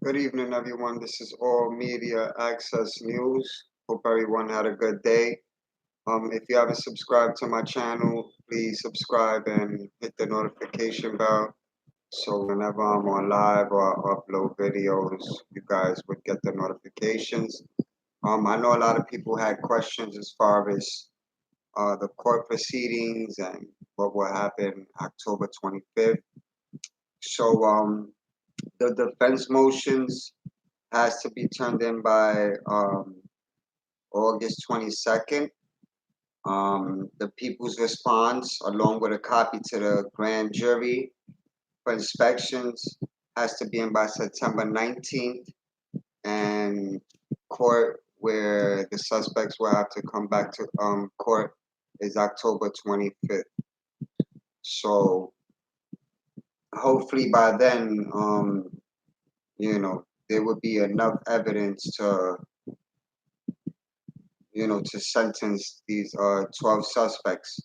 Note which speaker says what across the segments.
Speaker 1: Good evening, everyone. This is All Media Access News. Hope everyone had a good day. If you haven't subscribed to my channel, please subscribe and hit the notification bell. So whenever I'm on live or I upload videos, you guys would get the notifications. I know a lot of people had questions as far as the court proceedings and what will happen October 25th. So the defense motions has to be turned in by August 22nd. The people's response, along with a copy to the grand jury for inspections, has to be in by September 19th, and court where the suspects will have to come back to court is October 25th. So hopefully by then, there would be enough evidence to sentence these 12 suspects.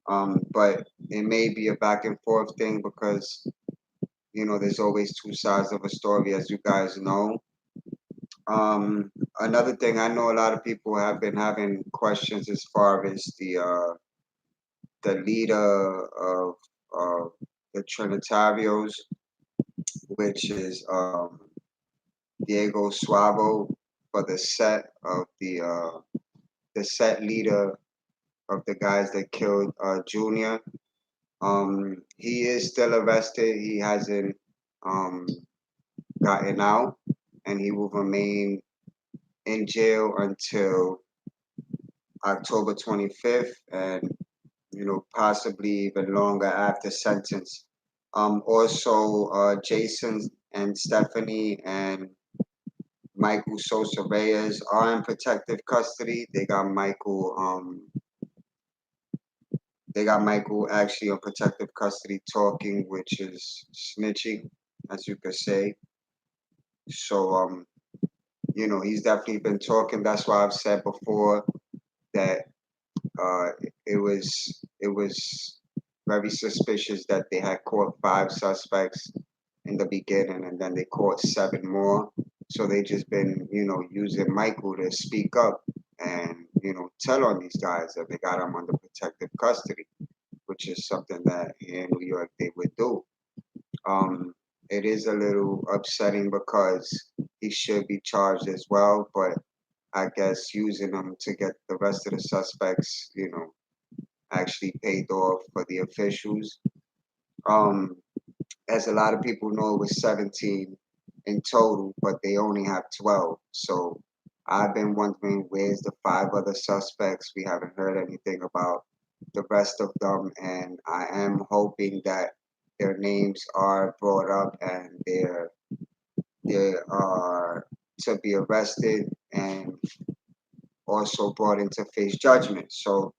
Speaker 1: But it may be a back and forth thing because, there's always two sides of a story, as you guys know. Another thing, I know a lot of people have been having questions as far as the leader of the Trinitarios, which is Diego Suavo, for the set leader of the guys that killed Junior. He is still arrested. He hasn't um, gotten out, and he will remain in jail until October 25th, and possibly even longer after sentence. Also, Jason and Stephanie and Michael Sosa Reyes are in protective custody. They got Michael actually in protective custody talking, which is snitching, as you could say. So he's definitely been talking. That's why I've said before that uh, it was very suspicious that they had caught 5 suspects in the beginning, and then they caught 7 more. So they just been using Michael to speak up and tell on these guys that they got him under protective custody, which is something that here in New York they would do. Um, it is a little upsetting because he should be charged as well, but I guess using them to get the rest of the suspects, actually paid off for the officials. Um, as a lot of people know, it was 17 in total, but they only have 12. So I've been wondering where's the 5 other suspects. We haven't heard anything about the rest of them, and I am hoping that their names are brought up and they are to be arrested and also brought into face judgment. So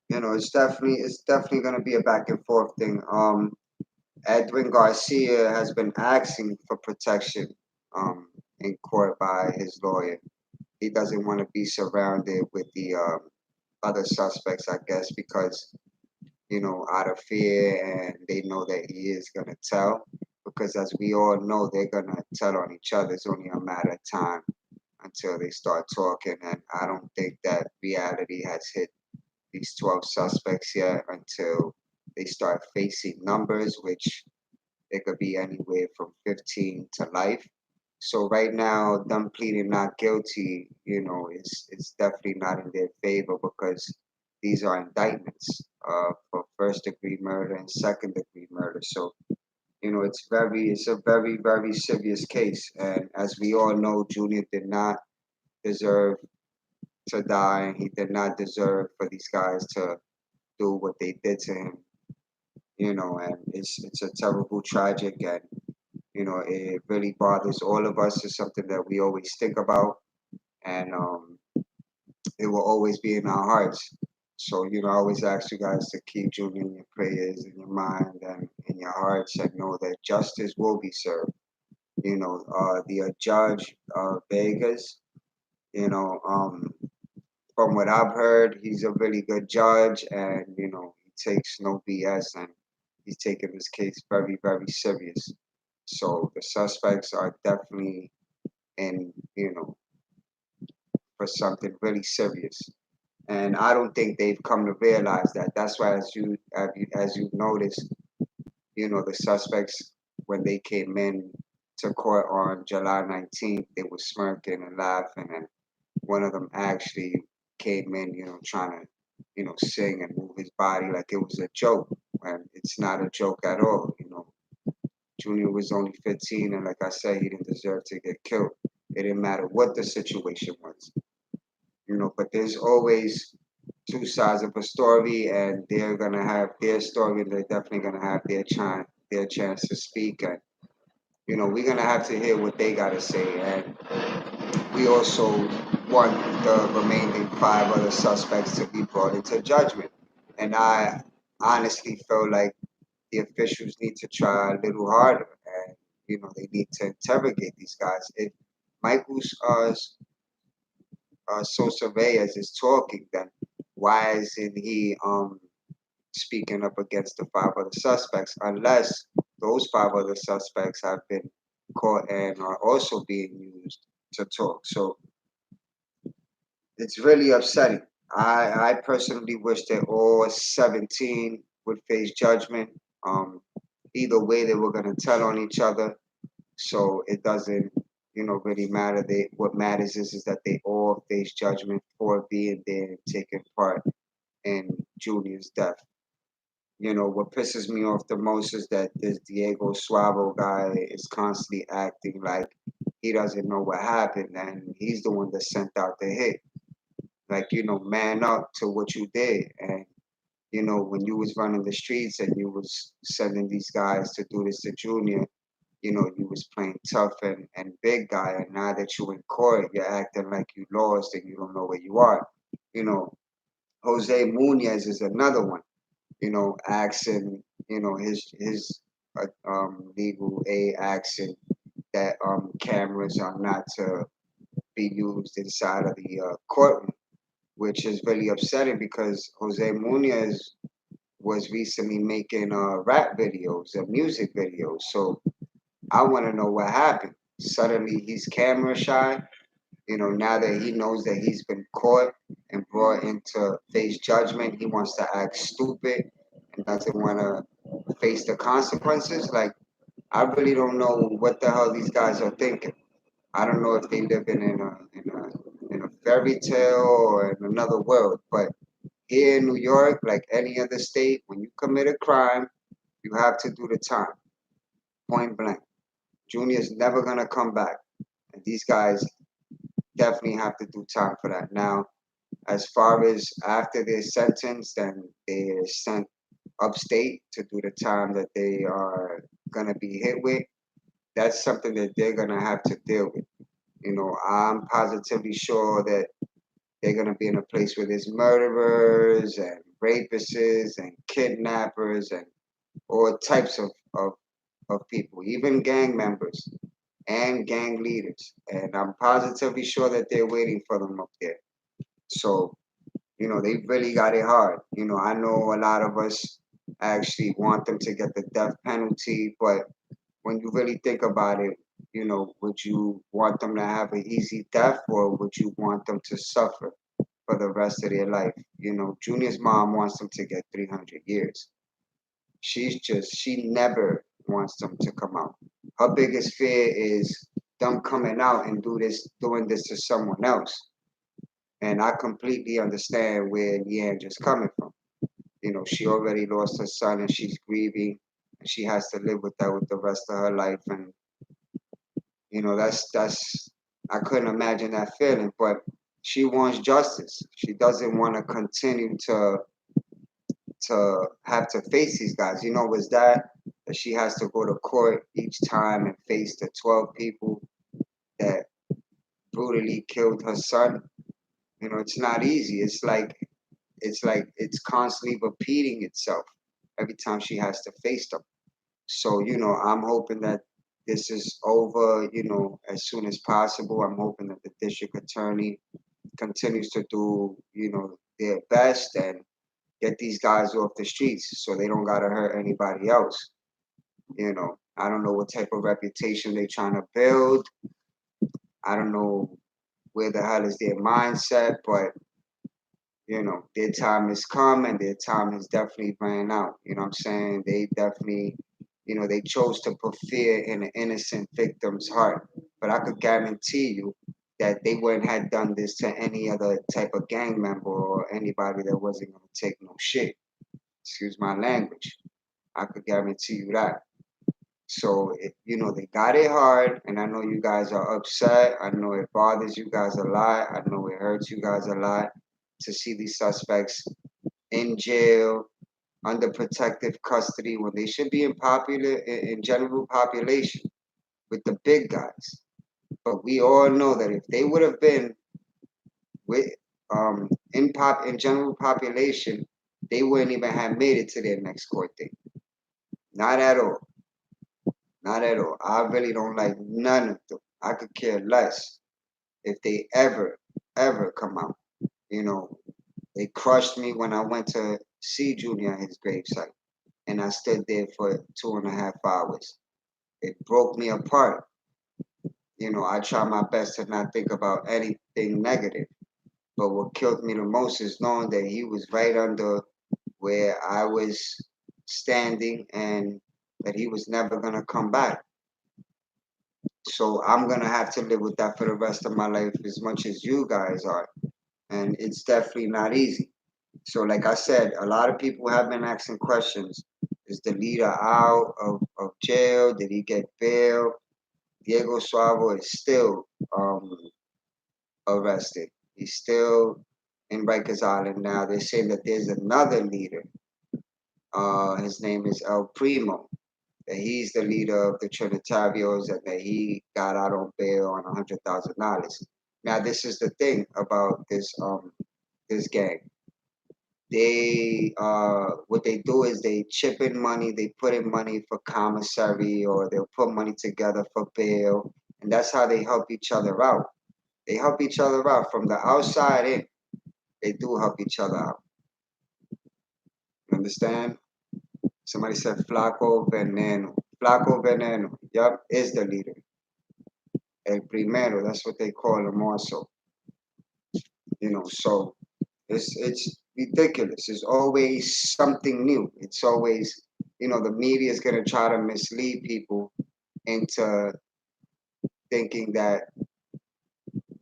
Speaker 1: it's definitely going to be a back and forth thing. Edwin Garcia has been asking for protection in court by his lawyer. He doesn't want to be surrounded with the other suspects, I guess, because out of fear, and they know that he is going to tell. Because as we all know, they're going to tell on each other. It's only a matter of time until they start talking, and I don't think that reality has hit these 12 suspects yet until they start facing numbers, which it could be anywhere from 15 to life. So right now, them pleading not guilty, it's definitely not in their favor because these are indictments for first degree murder and second degree murder. So it's a very very serious case, and as we all know, Junior did not deserve to die, and he did not deserve for these guys to do what they did to him. And it's a terrible, tragic, and it really bothers all of us. It's something that we always think about, and it will always be in our hearts. So I always ask you guys to keep Junior in your prayers, in your mind, and in your hearts, and know that justice will be served. The judge, Vegas, you know, um, from what I've heard, he's a really good judge, and he takes no BS, and he's taking this case very, very serious. So the suspects are definitely in, for something really serious. And I don't think they've come to realize that. That's why, as you noticed, the suspects, when they came in to court on July 19th, they were smirking and laughing, and one of them actually came in, trying to, sing and move his body like it was a joke, and it's not a joke at all. Junior was only 15, and like I said, he didn't deserve to get killed. It didn't matter what the situation was, but there's always two sides of a story, and they're gonna have their story, and they're definitely gonna have their chance to speak, and we're gonna have to hear what they gotta say, and we also want the remaining five other suspects to be brought into judgment. And I honestly feel like the officials need to try a little harder, and they need to interrogate these guys. If Michael's Sosa Reyes is talking, then why isn't he speaking up against the five other suspects? Unless those five other suspects have been caught and are also being used to talk. So it's really upsetting. I personally wish that all 17 would face judgment. Um, Either way, they were going to tell on each other, so it doesn't, really matter. What matters is that they all face judgment for being there and taking part in Junior's death. What pisses me off the most is that this Diego Suavo guy is constantly acting like he doesn't know what happened, and he's the one that sent out the hit. Like, man up to what you did. And when you was running the streets and you was sending these guys to do this to Junior, you was playing tough and big guy, and now that you in court, you're acting like you lost and you don't know where you are. you know Jose Munoz is another one, asking, his legal aid asking that cameras are not to be used inside of the courtroom, which is really upsetting because Jose Munoz was recently making rap videos and music videos. So I want to know what happened. Suddenly he's camera shy. Now that he knows that he's been caught and brought into face judgment, he wants to act stupid and doesn't want to face the consequences. Like, I really don't know what the hell these guys are thinking. I don't know if they living in a fairy tale or in another world, but here in New York, like any other state, when you commit a crime, you have to do the time, point blank. Junior's never gonna come back, and these guys definitely have to do time for that. Now, as far as after they're sentenced, then they're sent upstate to do the time that they are gonna be hit with. That's something that they're gonna have to deal with. I'm positively sure that they're gonna be in a place where there's murderers and rapists and kidnappers and all types of people, even gang members and gang leaders. And I'm positively sure that they're waiting for them up there. So, they really got it hard. I know a lot of us actually want them to get the death penalty, but when you really think about it, would you want them to have an easy death or would you want them to suffer for the rest of their life? Junior's mom wants them to get 300 years. She never wants them to come out. Her biggest fear is them coming out and doing this to someone else. And I completely understand where Leanne is coming from. She already lost her son and she's grieving and she has to live with that with the rest of her life. And that's I couldn't imagine that feeling, but she wants justice. She doesn't want to continue to have to face these guys. Was that she has to go to court each time and face the 12 people that brutally killed her son. It's not easy. It's like it's constantly repeating itself every time she has to face them. So, I'm hoping that this is over, as soon as possible. I'm hoping that the district attorney continues to do, their best and get these guys off the streets so they don't gotta hurt anybody else, you know. I don't know what type of reputation they're trying to build. I don't know where the hell is their mindset, but their time has come and their time has definitely ran out. You know what I'm saying? They definitely, they chose to put fear in an innocent victim's heart. But I could guarantee you that they wouldn't have done this to any other type of gang member or anybody that wasn't going to take no shit. Excuse my language. I could guarantee you that. So, they got it hard, and I know you guys are upset. I know it bothers you guys a lot. I know it hurts you guys a lot to see these suspects in jail, under protective custody, when they should be in general population with the big guys. But we all know that if they would have been with in general population, they wouldn't even have made it to their next court date. Not at all. Not at all. I really don't like none of them. I could care less if they ever come out. You know, they crushed me when I went to see Junior at his gravesite, and I stood there for 2.5 hours. It broke me apart. I try my best to not think about anything negative. But what killed me the most is knowing that he was right under where I was standing and that he was never going to come back. So I'm going to have to live with that for the rest of my life as much as you guys are. And it's definitely not easy. So, like I said, a lot of people have been asking questions. Is the leader out of jail? Did he get bail? Diego Suavo is still arrested. He's still in Rikers Island now. They're saying that there's another leader. His name is El Primo. That he's the leader of the Trinitarios and that he got out on bail on $100,000. Now, this is the thing about this gang. They what they do is they chip in money, they put in money for commissary, or they'll put money together for bail, and that's how they help each other out. They help each other out from the outside in. They do help each other out. You understand? Somebody said Flaco Veneno. Flaco Veneno, yup, is the leader. El Primero, that's what they call him also. So it's ridiculous. It's always something new. It's always, the media is gonna try to mislead people into thinking that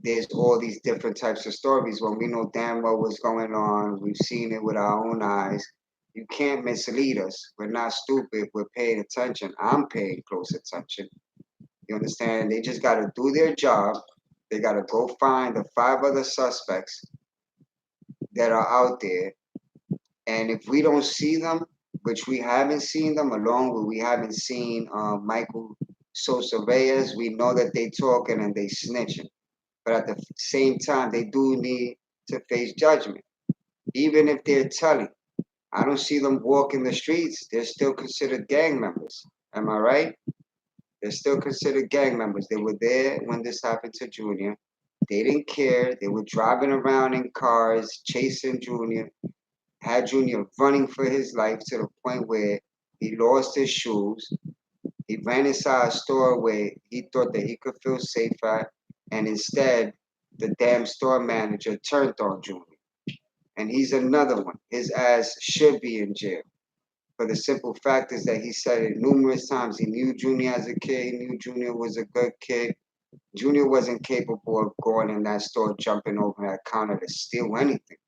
Speaker 1: there's all these different types of stories when we know damn well what's going on. We've seen it with our own eyes. You can't mislead us. We're not stupid. We're paying attention. I'm paying close attention. You understand? They just got to do their job. They got to go find the 5 other suspects that are out there. And if we don't see them, which we haven't seen them, along with we haven't seen Michael Sosa Reyes, we know that they talking and they snitching. But at the same time, they do need to face judgment. Even if they're telling, I don't see them walking the streets. They're still considered gang members. Am I right? They're still considered gang members. They were there when this happened to Junior. They didn't care. They were driving around in cars, chasing Junior, had Junior running for his life to the point where he lost his shoes. He ran inside a store where he thought that he could feel safe at, and instead, the damn store manager turned on Junior. And he's another one. His ass should be in jail. For the simple fact is that he said it numerous times. He knew Junior as a kid. He knew Junior was a good kid. Junior wasn't capable of going in that store, jumping over that counter to steal anything.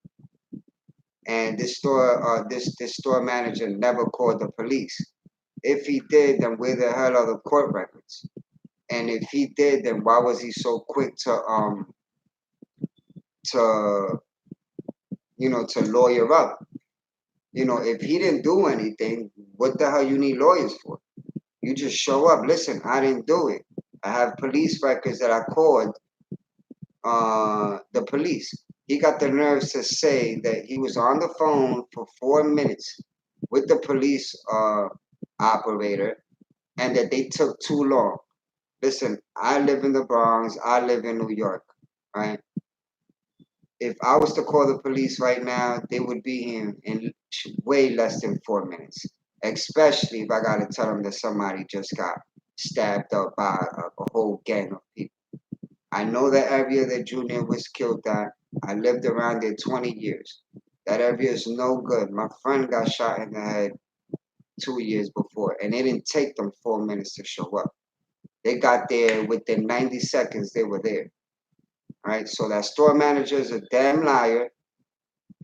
Speaker 1: And this store manager never called the police. If he did, then where the hell are the court records? And if he did, then why was he so quick to to lawyer up? If he didn't do anything, what the hell you need lawyers for? You just show up. Listen, I didn't do it. I have police records that I called the police. He got the nerves to say that he was on the phone for 4 minutes with the police operator and that they took too long. Listen, I live in the Bronx. I live in New York, right? If I was to call the police right now, they would be here in way less than 4 minutes. especially if I gotta tell them that somebody just got stabbed up by a whole gang of people. I know the area that Junior was killed at. I lived around there 20 years. That area is no good. My friend got shot in the head 2 years before, and it didn't take them 4 minutes to show up. They got there within 90 seconds, they were there. Right? So that store manager is a damn liar,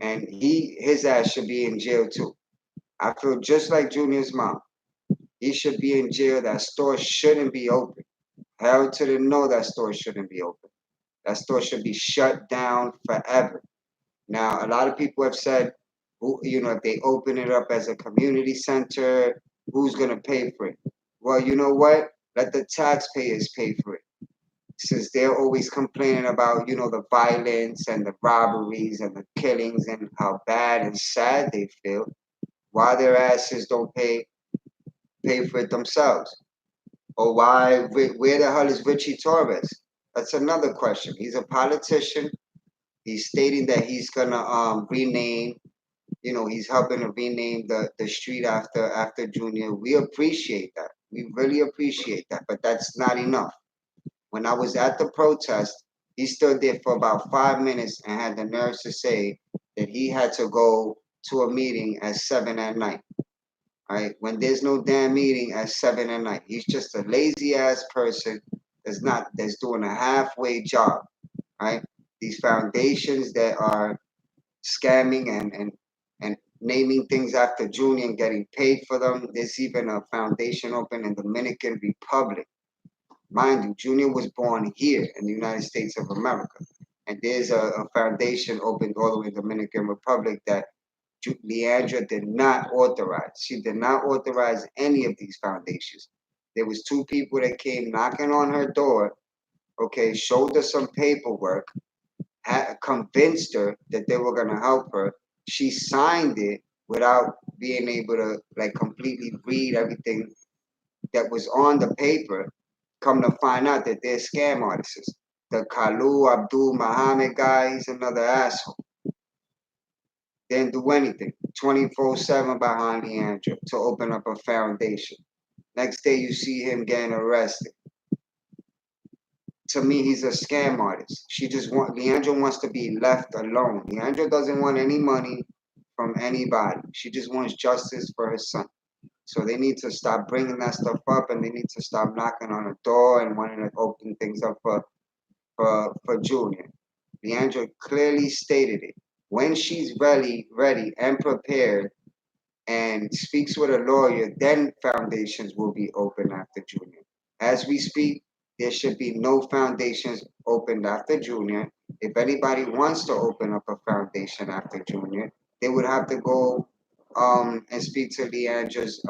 Speaker 1: and his ass should be in jail too. I feel just like Junior's mom. He should be in jail. That store shouldn't be open. Hell to the no, that store shouldn't be open. That store should be shut down forever. Now, a lot of people have said, if they open it up as a community center, who's going to pay for it? Well, you know what? Let the taxpayers pay for it. Since they're always complaining about, the violence and the robberies and the killings and how bad and sad they feel, why their asses don't pay for it themselves? Or where the hell is Richie Torres? That's another question. He's a politician. He's stating that he's gonna rename, he's helping to rename the street after Junior. We appreciate that. We really appreciate that, but that's not enough. When I was at the protest, he stood there for about 5 minutes and had the nerves to say that he had to go to a meeting at 7 at night. Right? When there's no damn meeting at 7 at night. He's just a lazy ass person that's doing a halfway job. Right? These foundations that are scamming and naming things after Junior and getting paid for them. There's even a foundation open in Dominican Republic. Mind you, Junior was born here in the United States of America. And there's a foundation opened all the way in the Dominican Republic that Leandra did not authorize. She did not authorize any of these foundations. There was two people that came knocking on her door, okay, showed her some paperwork, convinced her that they were gonna help her. She signed it without being able to like completely read everything that was on the paper. Come to find out that they're scam artists. The Kalu Abdul Muhammad guy, he's another asshole. Didn't do anything. 24/7 behind Leandra to open up a foundation. Next day you see him getting arrested. To me, he's a scam artist. Leandra wants to be left alone. Leandra doesn't want any money from anybody. She just wants justice for her son. So they need to stop bringing that stuff up, and they need to stop knocking on the door and wanting to open things up for Junior. Leandra clearly stated it. When she's ready and prepared and speaks with a lawyer, then foundations will be open after Junior. As we speak, there should be no foundations opened after Junior. If anybody wants to open up a foundation after Junior, they would have to go and speak to Leandra's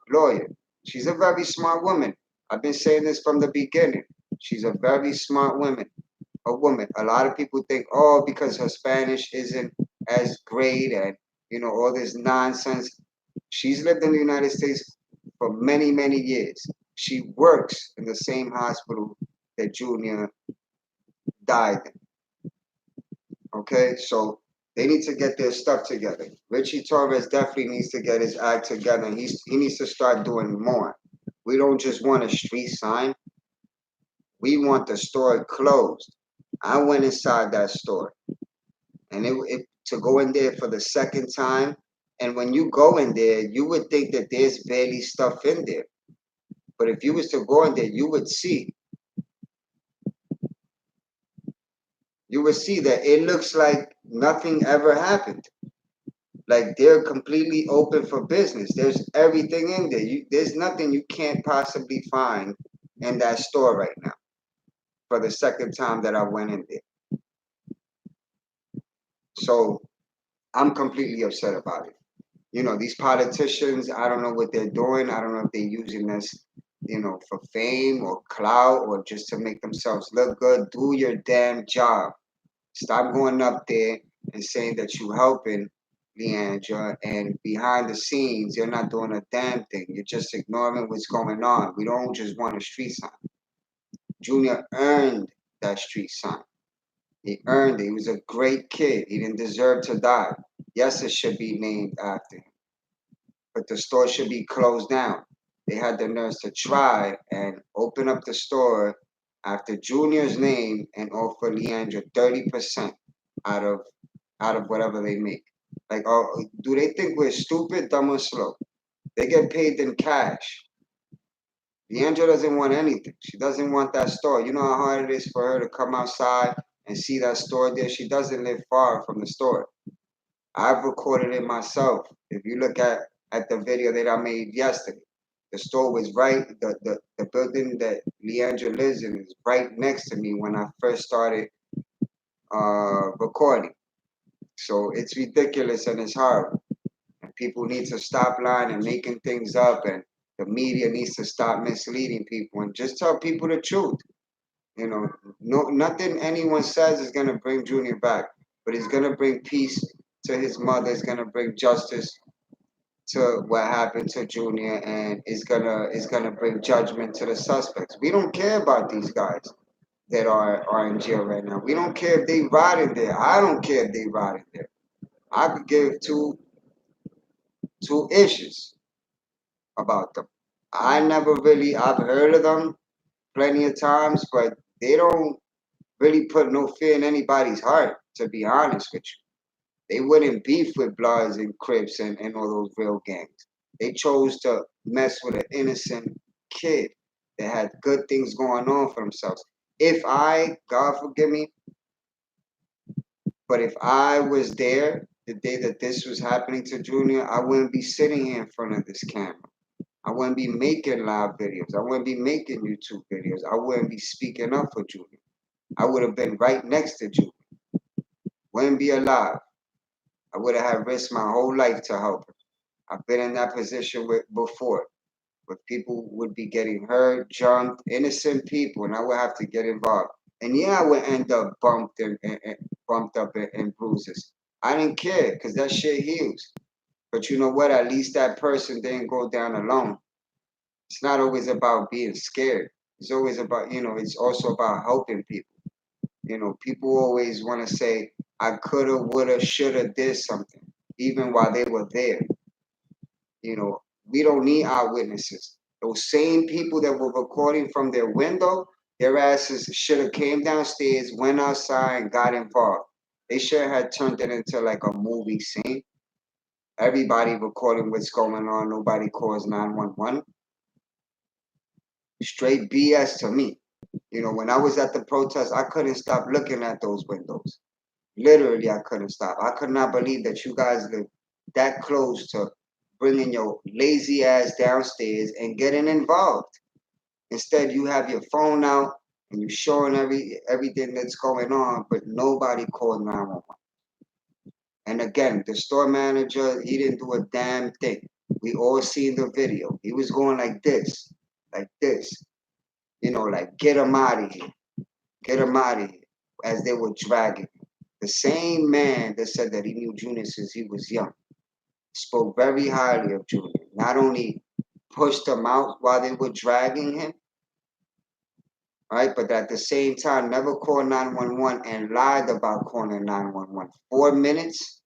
Speaker 1: lawyer. She's a very smart woman. I've been saying this from the beginning. She's a very smart woman. A woman. A lot of people think, oh, because her Spanish isn't as great and all this nonsense. She's lived in the United States for many, many years. She works in the same hospital that Junior died in. Okay, so they need to get their stuff together. Richie Torres definitely needs to get his act together. He needs to start doing more. We don't just want a street sign. We want the store closed. I went inside that store, and it to go in there for the second time. And when you go in there, you would think that there's barely stuff in there. But if you was to go in there, you would see that it looks like nothing ever happened. Like they're completely open for business. There's everything in there. There's nothing you can't possibly find in that store right now. For the second time that I went in there, so I'm completely upset about it. These politicians, I don't know what they're doing. I don't know if they're using this, for fame or clout or just to make themselves look good. Do your damn job. Stop going up there and saying that you helping Leandra, and behind the scenes, you're not doing a damn thing. You're just ignoring what's going on. We don't just want a street sign. Junior earned that street sign. He earned it. He was a great kid. He didn't deserve to die. Yes, it should be named after him. but the store should be closed down. They had the nerves to try and open up the store after Junior's name and offer Leandra 30% out of whatever they make. Like, oh, do they think we're stupid, dumb, or slow? They get paid in cash. Leandra doesn't want anything. She doesn't want that store. You know how hard it is for her to come outside and see that store there? She doesn't live far from the store. I've recorded it myself. If you look at the video that I made yesterday, the store was right, the building that Leandra lives in is right next to me when I first started recording. So it's ridiculous and it's horrible. And people need to stop lying and making things up, and the media needs to stop misleading people and just tell people the truth. You know, nothing anyone says is gonna bring Junior back, but it's gonna bring peace to his mother. It's gonna bring justice to what happened to Junior, and it's gonna bring judgment to the suspects. We don't care about these guys that are in jail right now. We don't care if they rotted there. I don't care if they rotted there. I could give two issues about them. I've heard of them plenty of times, but they don't really put no fear in anybody's heart, to be honest with you. They wouldn't beef with Bloods and Crips and all those real gangs. They chose to mess with an innocent kid that had good things going on for themselves. If I, God forgive me, but if I was there the day that this was happening to Junior, I wouldn't be sitting here in front of this camera. I wouldn't be making live videos. I wouldn't be making YouTube videos. I wouldn't be speaking up for Junior. I would have been right next to Junior. Wouldn't be alive. I would have had risked my whole life to help him. I've been in that position before, where people would be getting hurt, jumped, innocent people, and I would have to get involved. And yeah, I would end up bumped up and bruises. I didn't care because that shit heals. But you know what? At least that person didn't go down alone. It's not always about being scared. It's always about, it's also about helping people. People always want to say, I coulda, woulda, shoulda, did something, even while they were there. We don't need eyewitnesses. Those same people that were recording from their window, their asses should have came downstairs, went outside, and got involved. They should have turned it into like a movie scene. Everybody recording what's going on. Nobody calls 911. Straight BS to me. When I was at the protest, I couldn't stop looking at those windows. Literally, I couldn't stop. I could not believe that you guys live that close to bringing your lazy ass downstairs and getting involved. Instead, you have your phone out and you're showing everything that's going on, but nobody called 911. And again, the store manager, he didn't do a damn thing. We all seen the video. He was going like this, like get him out of here, get him out of here, as they were dragging him. The same man that said that he knew Junior since he was young spoke very highly of Junior. Not only pushed him out while they were dragging him, right, but at the same time never called 911 and lied about calling 911. 4 minutes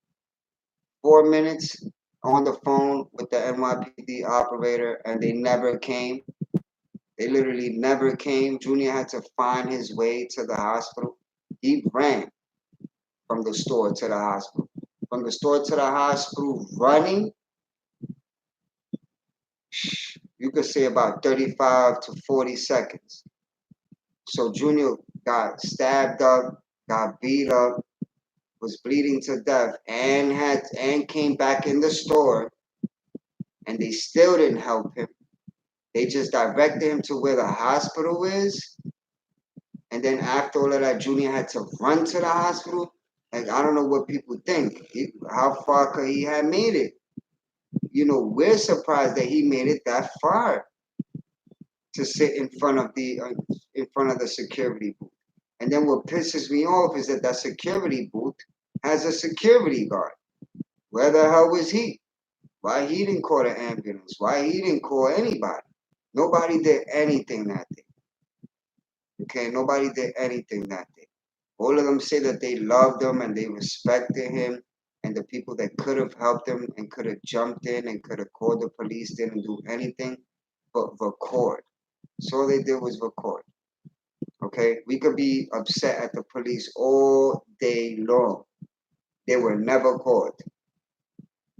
Speaker 1: on the phone with the NYPD operator, and they never came. They literally never came. Junior had to find his way to the hospital. He ran from the store to the hospital. From the store to the hospital, running, you could say about 35 to 40 seconds. So Junior got stabbed up, got beat up, was bleeding to death, and came back in the store, and they still didn't help him. They just directed him to where the hospital is. And then after all of that, Junior had to run to the hospital. Like, I don't know what people think. How far could he have made it? We're surprised that he made it that far to sit in front of the security booth. And then what pisses me off is that security booth has a security guard. Where the hell was he? Why he didn't call the ambulance? Why he didn't call anybody? Nobody did anything that day. Okay, nobody did anything that day. All of them say that they loved him and they respected him and the people that could have helped him and could have jumped in and could have called the police didn't do anything but record. So all they did was record. Okay, we could be upset at the police all day long. They were never called.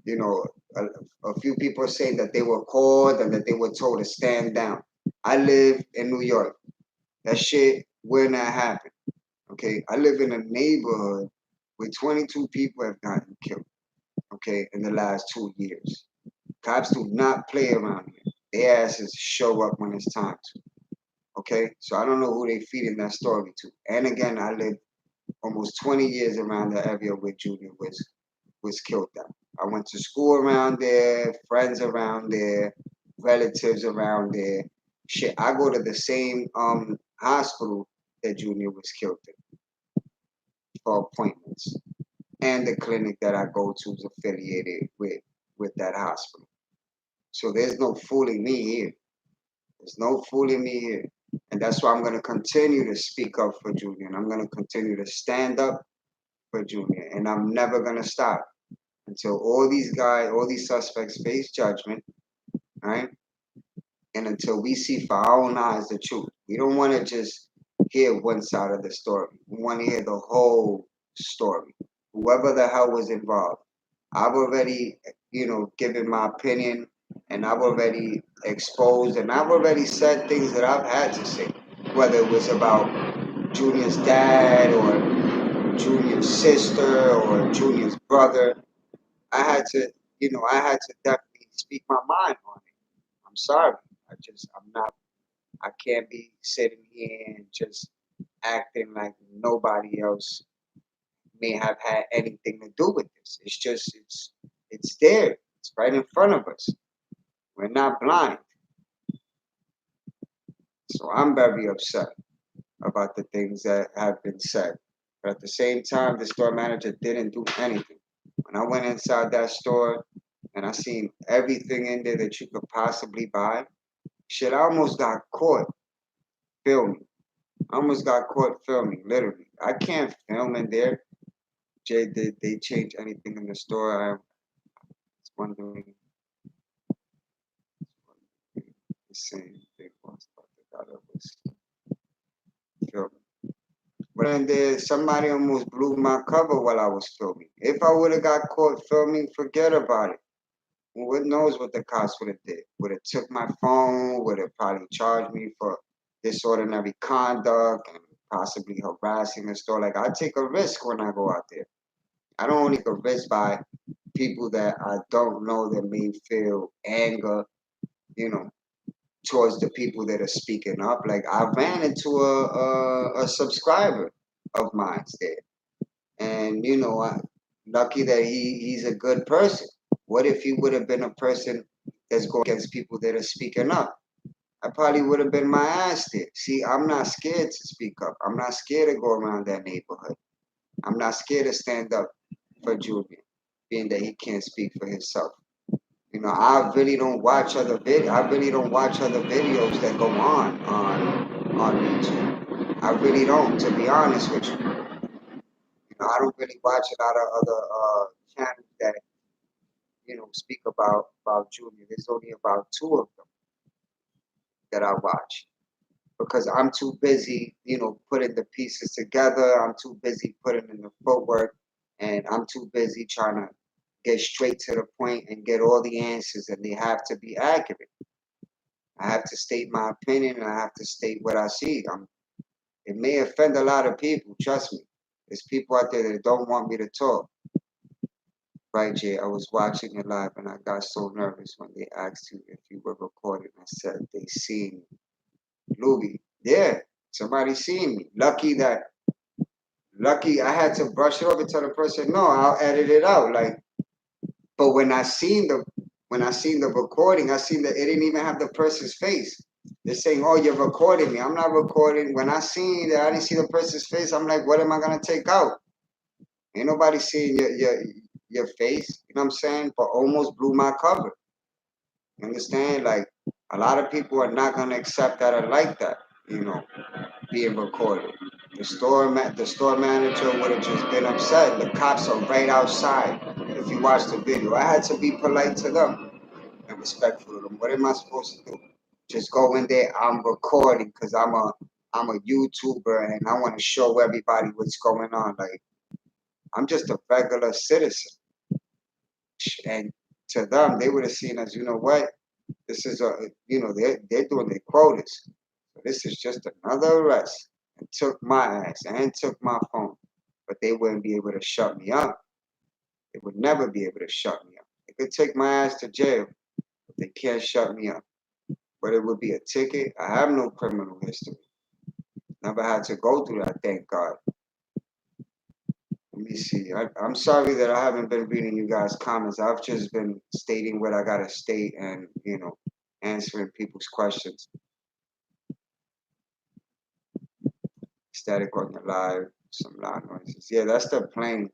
Speaker 1: You know, a few people are saying that they were called and that they were told to stand down. I live in New York. That shit will not happen. Okay, I live in a neighborhood where 22 people have gotten killed. Okay, in the last 2 years. Cops do not play around here. Their asses show up when it's time to. Okay, so I don't know who they feeding that story to. And again, I lived almost 20 years around the area where Junior was killed at. I went to school around there, friends around there, relatives around there. Shit, I go to the same hospital that Junior was killed in for appointments. And the clinic that I go to is affiliated with that hospital. So there's no fooling me here. There's no fooling me here. And that's why I'm going to continue to speak up for Junior. And I'm going to continue to stand up for Junior. And I'm never going to stop until all these suspects face judgment, right? And until we see for our own eyes the truth. We don't want to just hear one side of the story. We want to hear the whole story. Whoever the hell was involved. I've already, given my opinion, and I've already exposed, and I've already said things that I've had to say, whether it was about Junior's dad or Junior's sister or Junior's brother. I had to, definitely speak my mind on it. I'm sorry. I'm not, I can't be sitting here and just acting like nobody else may have had anything to do with this. It's there. It's right in front of us. We're not blind. So I'm very upset about the things that have been said. But at the same time, the store manager didn't do anything. When I went inside that store and I seen everything in there that you could possibly buy, shit, I almost got caught filming. I almost got caught filming, literally. I can't film in there. Jay, did they change anything in the store? I was wondering the same thing was, but I thought it was filming. But then somebody almost blew my cover while I was filming. If I would have got caught filming, forget about it. Who knows what the cops would have did? Would have took my phone, would have probably charged me for disorderly conduct and possibly harassing the store. Like, I take a risk when I go out there. I don't take a risk by people that I don't know that may feel anger, towards the people that are speaking up. Like, I ran into a subscriber of mine there. And, lucky that he's a good person. What if he would have been a person that's going against people that are speaking up? I probably would have been my ass there. See, I'm not scared to speak up. I'm not scared to go around that neighborhood. I'm not scared to stand up for Junior, being that he can't speak for himself. I really don't watch other videos that go on YouTube. I really don't, to be honest with you. I don't really watch a lot of other channels that speak about Junior. There's only about two of them that I watch because I'm too busy, putting the pieces together. I'm too busy putting in the footwork, and I'm too busy trying to get straight to the point and get all the answers, and they have to be accurate. I have to state my opinion, and I have to state what I see. It may offend a lot of people, trust me. There's people out there that don't want me to talk. Right, Jay? I was watching it live and I got so nervous when they asked you if you were recording. I said, they seen me. Louie, yeah, somebody seen me. Lucky I had to brush it off and tell the person, no, I'll edit it out. But when I seen the recording, I seen that it didn't even have the person's face. They're saying, oh, you're recording me. I'm not recording. When I seen that I didn't see the person's face, I'm like, what am I gonna take out? Ain't nobody seeing your face, you know what I'm saying? But almost blew my cover. You understand? Like, a lot of people are not gonna accept that or like that, being recorded. The store manager would have just been upset. The cops are right outside. If you watch the video, I had to be polite to them and respectful to them. What am I supposed to do? Just go in there? I'm recording because I'm a YouTuber and I want to show everybody what's going on. Like, I'm just a regular citizen. And to them, they would have seen as, you know what? This is they're doing their quotas. So this is just another arrest. And took my ass and took my phone. But they wouldn't be able to shut me up. They would never be able to shut me up. They could take my ass to jail, but they can't shut me up. But it would be a ticket. I have no criminal history. Never had to go through that, thank God. Let me see. I'm sorry that I haven't been reading you guys' comments. I've just been stating what I gotta state and, answering people's questions. Static on the live, some loud noises. Yeah, that's the plane.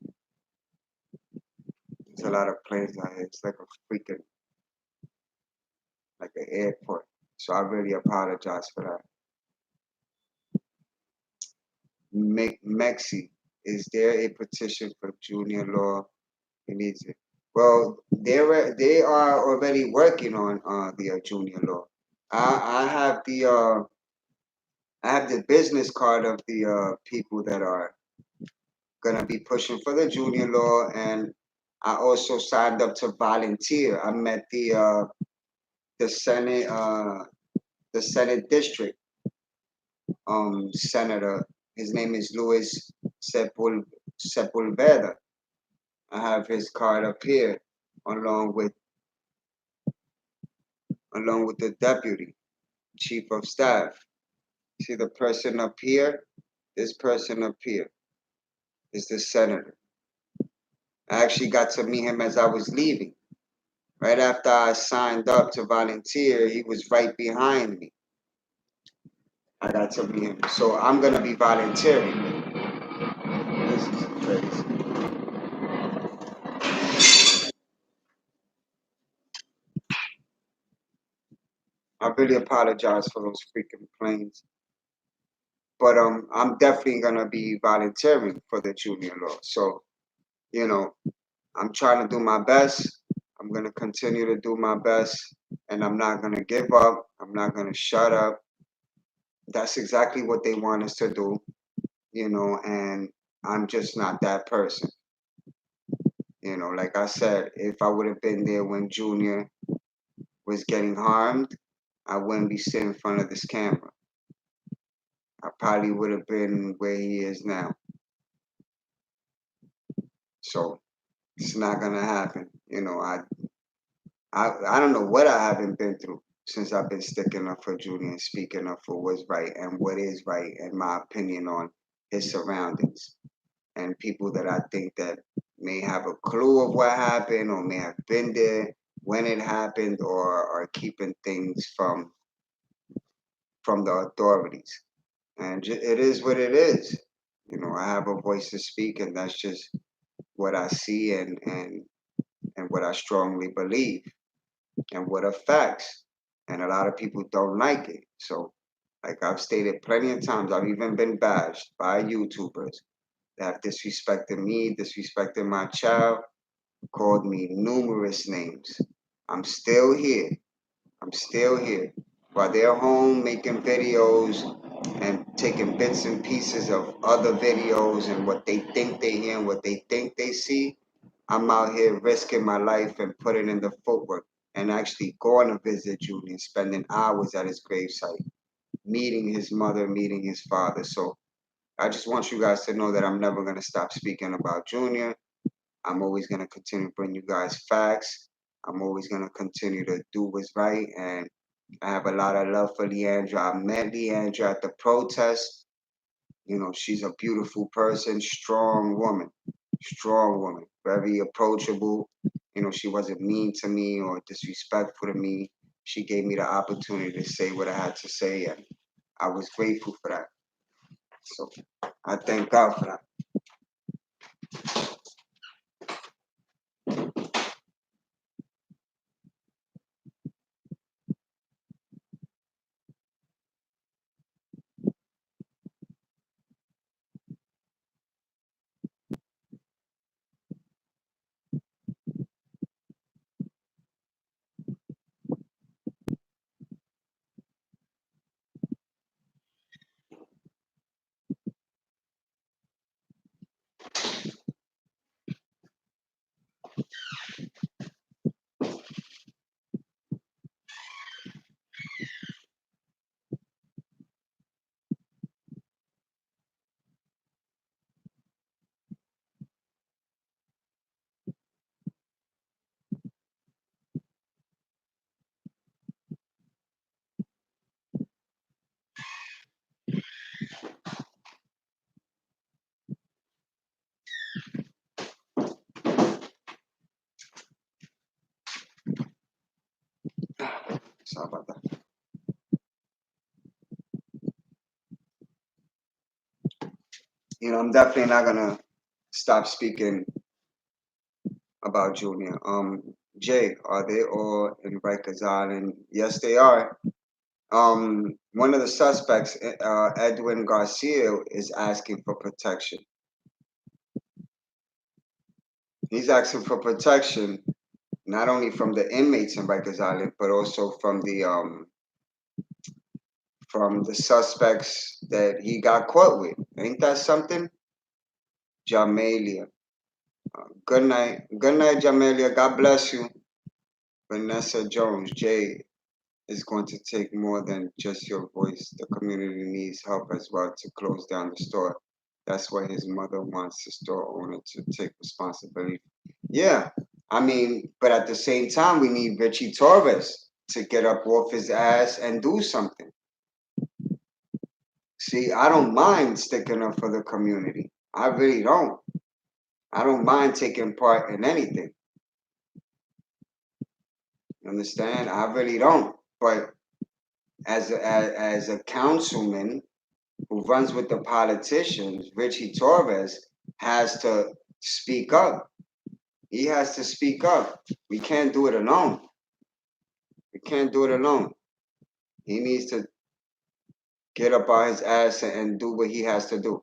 Speaker 1: There's a lot of planes out here. It's like a freaking, like an airport. So I really apologize for that. Mexi, is there a petition for junior law? He needs it. Well, they are already working on the junior law. I have the business card of the people that are gonna be pushing for the junior law, and I also signed up to volunteer. I met the Senate the Senate district senator. His name is Luis Sepulveda. I have his card up here, along with the deputy chief of staff. See the person up here? This person up here is the senator. I actually got to meet him as I was leaving. Right after I signed up to volunteer, he was right behind me. I got to meet him. So I'm gonna be volunteering. This is crazy. I really apologize for those freaking planes. But I'm definitely gonna be volunteering for the junior law. So, you know, I'm trying to do my best. I'm gonna continue to do my best, and I'm not gonna give up. I'm not gonna shut up. That's exactly what they want us to do, and I'm just not that person. Like I said, if I would have been there when Junior was getting harmed, I wouldn't be sitting in front of this camera. I probably would have been where he is now. So it's not gonna happen. I don't know what I haven't been through since I've been sticking up for Junior and speaking up for what's right and what is right, and my opinion on his surroundings and people that I think that may have a clue of what happened or may have been there when it happened, or are keeping things from the authorities. And it is what it is. I have a voice to speak, and that's just what I see and what I strongly believe and what are facts. And a lot of people don't like it. So, like I've stated plenty of times, I've even been bashed by YouTubers that have disrespected me, disrespected my child, called me numerous names. I'm still here. I'm still here. While they're home making videos and taking bits and pieces of other videos and what they think they hear and what they think they see, I'm out here risking my life and putting in the footwork and actually going to visit Julian, spending hours at his gravesite, meeting his mother, meeting his father. So I just want you guys to know that I'm never going to stop speaking about Junior. I'm always going to continue to bring you guys facts. I'm always going to continue to do what's right. And I have a lot of love for Leandra. I met Leandra at the protest. She's a beautiful person, strong woman, very approachable. She wasn't mean to me or disrespectful to me. She gave me the opportunity to say what I had to say, and I was grateful for that. So I thank God for that. Sorry about that. I'm definitely not gonna stop speaking about Junior. Jay, are they all in Rikers Island? Yes, they are. One of the suspects, Edwin Garcia, is asking for protection. He's asking for protection not only from the inmates in Rikers Island, but also from the suspects that he got caught with. Ain't that something? Jamelia. Good night. Good night, Jamelia. God bless you. Vanessa Jones. Jay, is going to take more than just your voice. The community needs help as well to close down the store. That's why his mother wants the store owner to take responsibility. Yeah, I mean, but at the same time, we need Richie Torres to get up off his ass and do something. See, I don't mind sticking up for the community. I really don't. I don't mind taking part in anything. You understand? I really don't. But as a councilman who runs with the politicians, Richie Torres has to speak up. He has to speak up. We can't do it alone. We can't do it alone. He needs to get up on his ass and do what he has to do.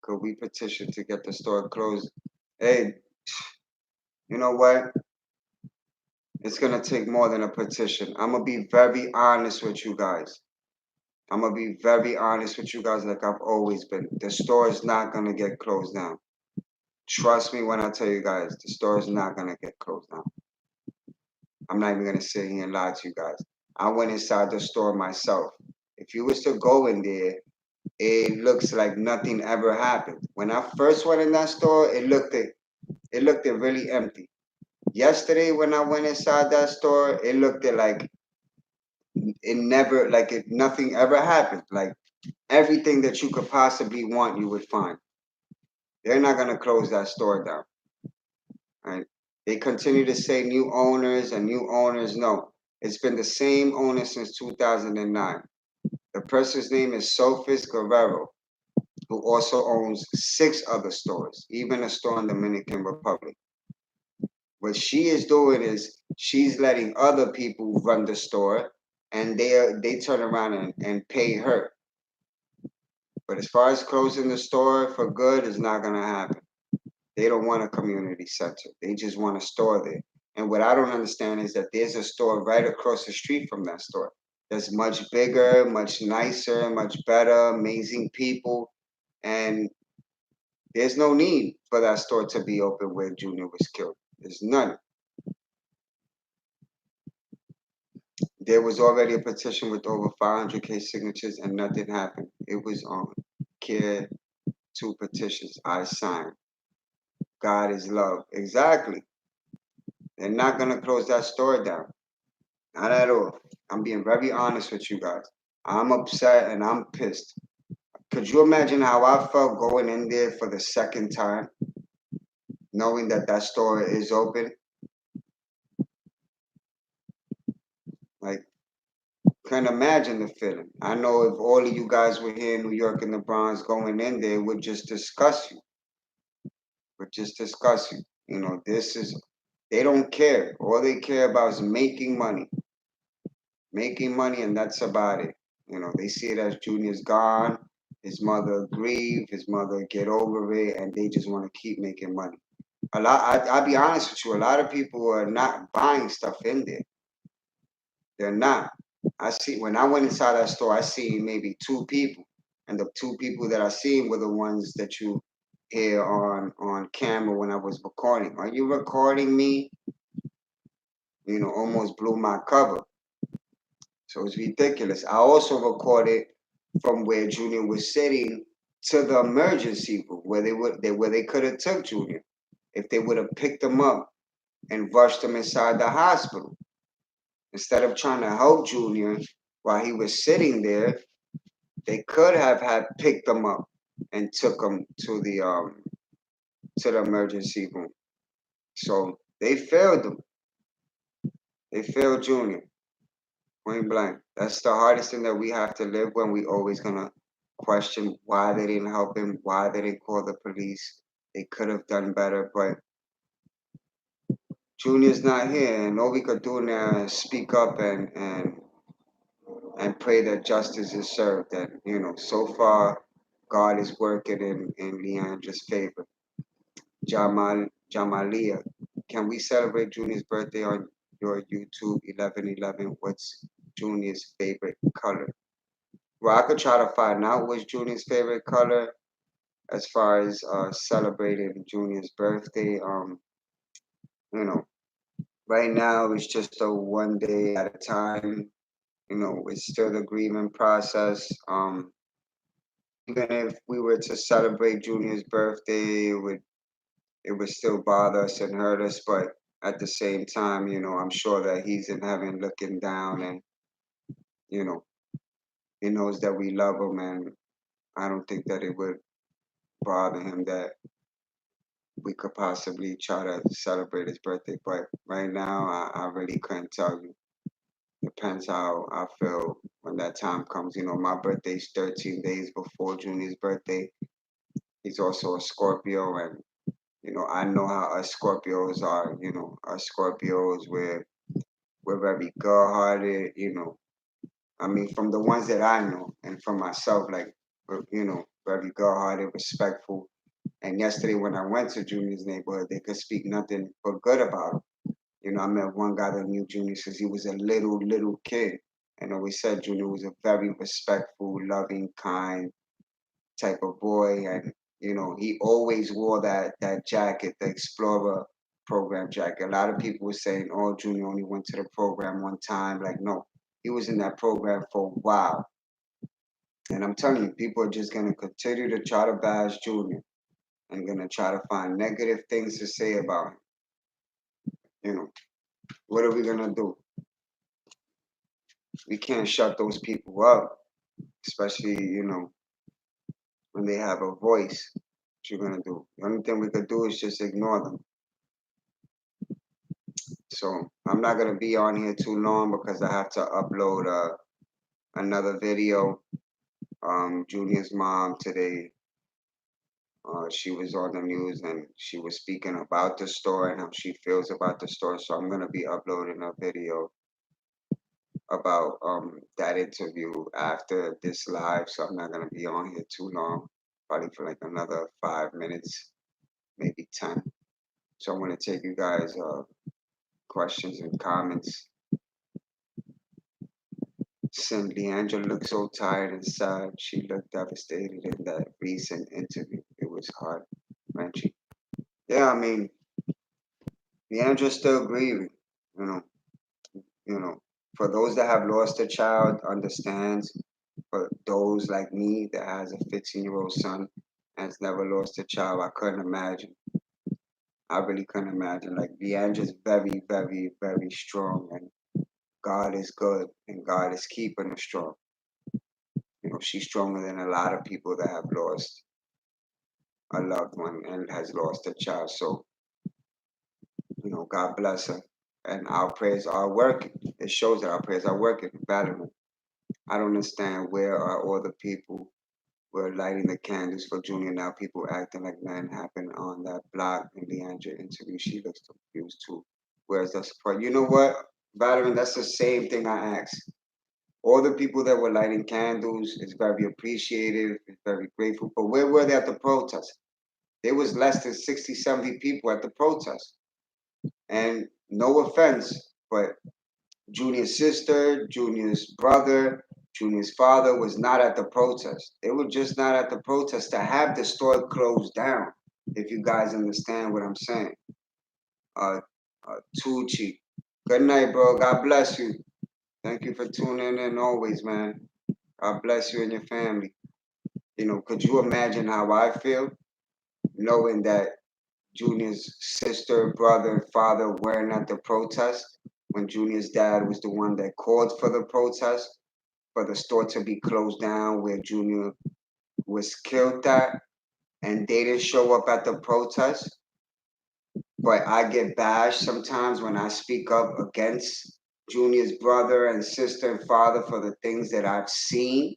Speaker 1: Could we petition to get the store closed? Hey, you know what? It's gonna take more than a petition. I'm gonna be very honest with you guys. I'm gonna be very honest with you guys, like I've always been. The store is not gonna get closed down. Trust me when I tell you guys, the store is not gonna get closed down. I'm not even gonna sit here and lie to you guys. I went inside the store myself. If you was to go in there, it looks like nothing ever happened. When I first went in that store, it looked really empty. Yesterday when I went inside that store, it looked like it never like it nothing ever happened. Like everything that you could possibly want, you would find. They're not gonna close that store down. Right? They continue to say new owners and new owners. No, it's been the same owner since 2009. The person's name is Sophis Guerrero, who also owns 6 other stores, even a store in Dominican Republic. What she is doing is she's letting other people run the store, and they turn around and pay her. But as far as closing the store for good, is not gonna happen. They don't want a community center. They just want a store there. And what I don't understand is that there's a store right across the street from that store that's much bigger, much nicer, much better, amazing people. And there's no need for that store to be open where Junior was killed. There's none. There was already a petition with over 500K signatures and nothing happened. It was on care 2 petitions I signed. God is love. Exactly. They're not going to close that store down. Not at all. I'm being very honest with you guys. I'm upset and I'm pissed. Could you imagine how I felt going in there for the second time, knowing that that store is open? Like, can't imagine the feeling. I know if all of you guys were here in New York and the Bronx going in there, would just discuss you. Would just discuss you. They don't care. All they care about is making money, and that's about it. They see it as Junior's gone, his mother grieve, his mother get over it, and they just want to keep making money. I'll be honest with you, a lot of people are not buying stuff in there. They're not. When I went inside that store, I seen maybe 2 people, and the 2 people that I seen were the ones that you hear on camera when I was recording. Are you recording me? Almost blew my cover. So it's ridiculous. I also recorded from where Junior was sitting to the emergency room where they could have took Junior if they would have picked him up and rushed him inside the hospital. Instead of trying to help Junior while he was sitting there, they could have had picked him up and took him to the emergency room. So they failed him. They failed Junior. Point blank. That's the hardest thing that we have to live when we always gonna question why they didn't help him, why they didn't call the police. They could have done better, but Junior's not here, and all we could do now is speak up and pray that justice is served. And so far, God is working in Leandra's favor. Jamalia, can we celebrate Junior's birthday on your YouTube 1111? What's Junior's favorite color? Well, I could try to find out what's Junior's favorite color as far as celebrating Junior's birthday. You know, right now it's just a one day at a time. It's still the grieving process. Even if we were to celebrate Junior's birthday, it would still bother us and hurt us. But at the same time, I'm sure that he's in heaven looking down, and you know, he knows that we love him, and I don't think that it would bother him that we could possibly try to celebrate his birthday. But right now, I really couldn't tell you. Depends how I feel when that time comes. My birthday's 13 days before Junior's birthday. He's also a Scorpio, and I know how us Scorpios are. Us Scorpios, we're very good-hearted. I mean, from the ones that I know, and from myself, like we're very good-hearted, respectful. And yesterday, when I went to Junior's neighborhood, they could speak nothing but good about him. I met one guy that knew Junior since he was a little kid, and always said Junior was a very respectful, loving, kind type of boy. And he always wore that jacket, the Explorer program jacket. A lot of people were saying, "Oh, Junior only went to the program one time." Like, no, he was in that program for a while. And I'm telling you, people are just gonna continue to try to bash Junior and gonna try to find negative things to say about him. You know, what are we gonna do? We can't shut those people up, especially when they have a voice. What you gonna do? The only thing we could do is just ignore them. So I'm not gonna be on here too long because I have to upload another video. Junior's mom today, she was on the news and she was speaking about the store and how she feels about the store. So I'm gonna be uploading a video about that interview after this live. So I'm not gonna be on here too long, probably for like another 5 minutes, maybe 10. So I want to take you guys questions and comments. Cindy Angela looked so tired and sad. She looked devastated in that recent interview. It was hard, wrenching. Yeah, I mean, Leandra's still grieving. You know, for those that have lost a child, understands. For those like me that has a 15-year-old son and has never lost a child, I couldn't imagine. I really couldn't imagine. Like Leandra's very, very, very strong, and God is good, and God is keeping her strong. She's stronger than a lot of people that have lost a loved one and has lost a child. So, God bless her. And our prayers are working. It shows that our prayers are working. Valiant. I don't understand where are all the people. We're lighting the candles for Junior now. People acting like nothing happened on that block in Leandra interview. She looks confused too. Where's the support? You know what, Valerie? That's the same thing I asked. All the people that were lighting candles is very appreciative, is very grateful. But where were they at the protest? There was less than 60, 70 people at the protest. And no offense, but Junior's sister, Junior's brother, Junior's father was not at the protest. They were just not at the protest to have the store closed down, if you guys understand what I'm saying. Uh, Tucci. Good night, bro. God bless you. Thank you for tuning in always, man. God bless you and your family. Could you imagine how I feel knowing that Junior's sister, brother, and father weren't at the protest when Junior's dad was the one that called for the protest for the store to be closed down where Junior was killed at, and they didn't show up at the protest? But I get bashed sometimes when I speak up against Junior's brother and sister and father for the things that I've seen.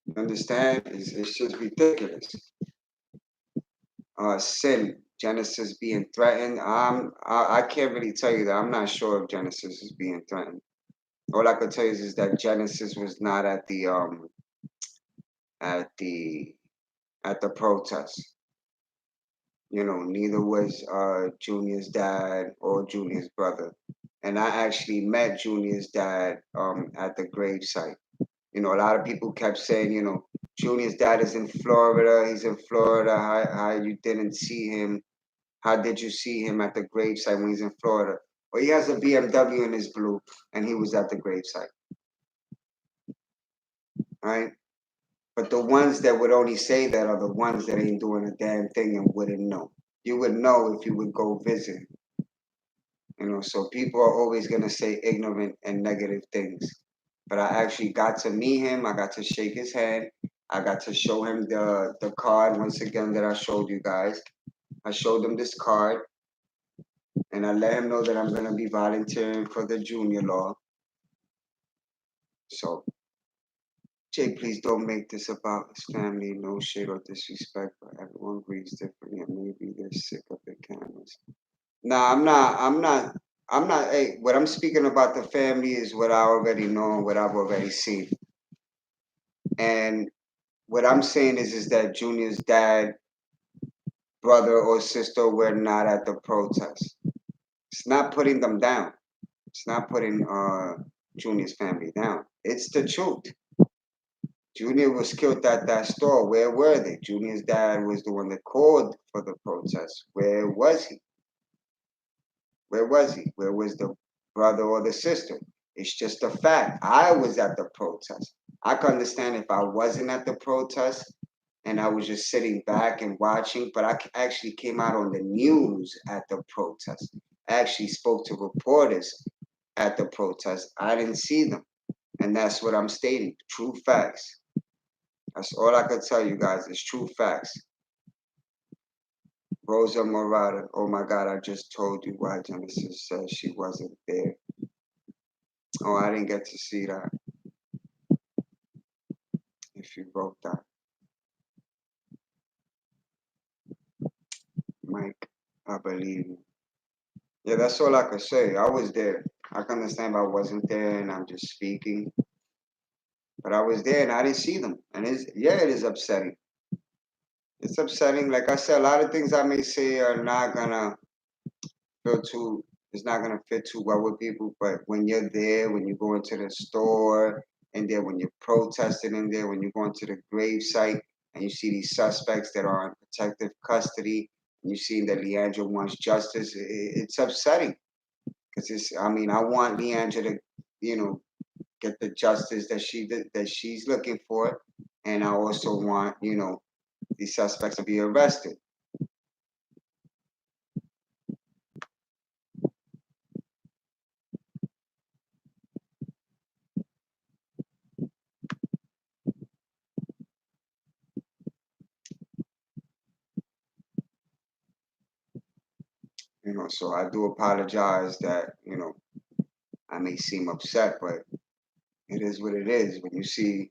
Speaker 1: You understand? It's just ridiculous. Sin, Genesis being threatened. I can't really tell you that. I'm not sure if Genesis is being threatened. All I could tell you is that Genesis was not at the at the protest. You know, neither was Junior's dad or Junior's brother. And I actually met Junior's dad at the gravesite. You know, a lot of people kept saying, you know, Junior's dad is in Florida. He's in Florida. How you didn't see him? How did you see him at the gravesite when he's in Florida? Well, he has a BMW in his blue, and he was at the gravesite, right? But the ones that would only say that are the ones that ain't doing a damn thing and wouldn't know. You would know if you would go visit. You know, so people are always gonna say ignorant and negative things. But I actually got to meet him. I got to shake his hand. I got to show him the card once again that I showed you guys. I showed him this card, and I let him know that I'm gonna be volunteering for the junior law. So, Jay, please don't make this about his family. No shade or disrespect, but everyone grieves differently, and maybe they're sick of the cameras. Nah, I'm not. I'm not. I'm not. Hey, what I'm speaking about the family is what I already know and what I've already seen. And what I'm saying is that Junior's dad, brother, or sister were not at the protest. It's not putting them down. It's not putting Junior's family down. It's the truth. Junior was killed at that store. Where were they? Junior's dad was the one that called for the protest. Where was he? Where was he? Where was the brother or the sister? It's just a fact. I was at the protest. I can understand if I wasn't at the protest and I was just sitting back and watching, but I actually came out on the news at the protest. I actually spoke to reporters at the protest. I didn't see them. And that's what I'm stating. True facts. That's all I could tell you guys is true facts. Rosa Morada. Oh my God, I just told you why Genesis said she wasn't there. Oh, I didn't get to see that. If you wrote that, Mike, I believe you. Yeah, that's all I could say. I was there. I can understand if I wasn't there and I'm just speaking, but I was there and I didn't see them. And it is upsetting. It's upsetting. Like I said, a lot of things I may say are not gonna feel too. It's not gonna fit too well with people. But when you're there, when you go into the store, and then when you're protesting in there, when you go into the grave site, and you see these suspects that are in protective custody, and you see that Leandra wants justice, it's upsetting. Because it's, I mean, I want Leandra to, you know, get the justice that she's looking for, and I also want, you know, these suspects to be arrested. You know, so I do apologize that, you know, I may seem upset, but it is what it is. When you see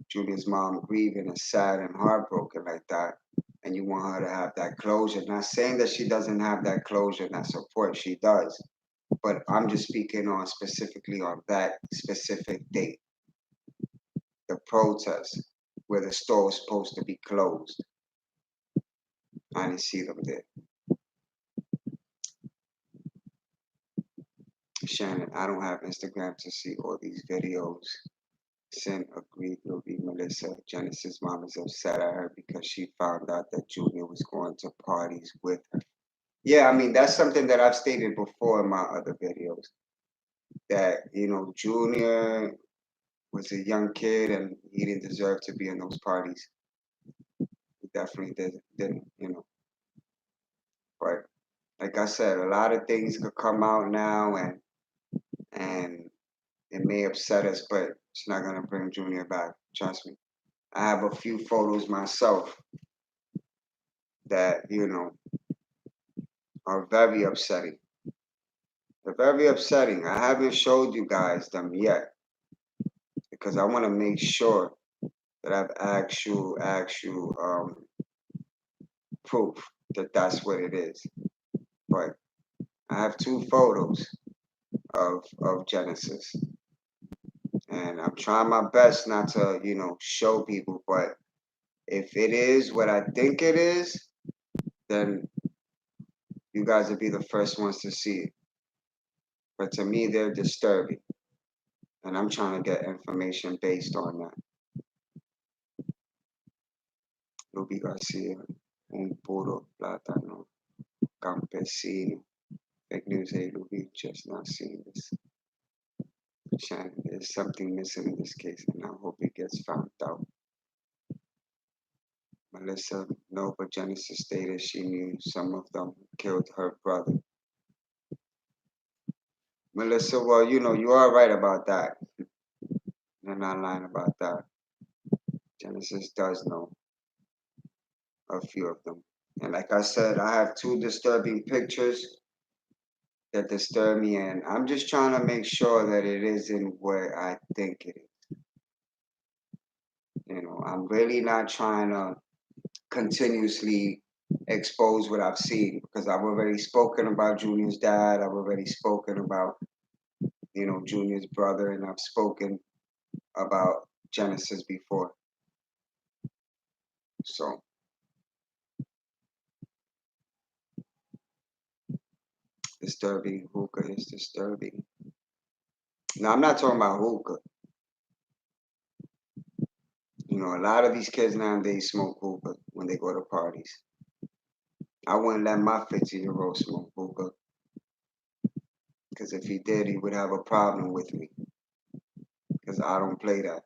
Speaker 1: Julia's mom grieving and sad and heartbroken like that, and you want her to have that closure. Not saying that she doesn't have that closure and that support, she does. But I'm just speaking on specifically on that specific date, the protest where the store was supposed to be closed. I didn't see them there. Shannon, I don't have Instagram to see all these videos. Sin agreed will be Melissa. Genesis' mom is upset at her because she found out that Junior was going to parties with her. Yeah, I mean, that's something that I've stated before in my other videos. That, you know, Junior was a young kid and he didn't deserve to be in those parties. He definitely didn't, you know. But like I said, a lot of things could come out now and it may upset us, but it's not gonna bring Junior back. Trust me. I have a few photos myself that, you know, are very upsetting. They're very upsetting. I haven't showed you guys them yet because I want to make sure that I have actual proof that that's what it is. But I have two photos of Genesis, and I'm trying my best not to, show people. But if it is what I think it is, then you guys will be the first ones to see it. But to me, they're disturbing, and I'm trying to get information based on that. Ruby Garcia, un puro plátano campesino. Fake news, hey, Ruby, just not seeing this. Shannon, there's something missing in this case, and I hope it gets found out. Melissa Nova Genesis stated she knew some of them killed her brother. Melissa, well, you are right about that. You're not lying about that. Genesis does know a few of them. And like I said, I have two disturbing pictures that disturb me, and I'm just trying to make sure that it isn't what I think it is. I'm really not trying to continuously expose what I've seen because I've already spoken about Junior's dad. I've already spoken about, Junior's brother, and I've spoken about Genesis before. So disturbing. Hookah is disturbing. Now I'm not talking about hookah. A lot of these kids nowadays smoke hookah when they go to parties. I wouldn't let my 15-year-old smoke hookah because if he did, he would have a problem with me because I don't play that.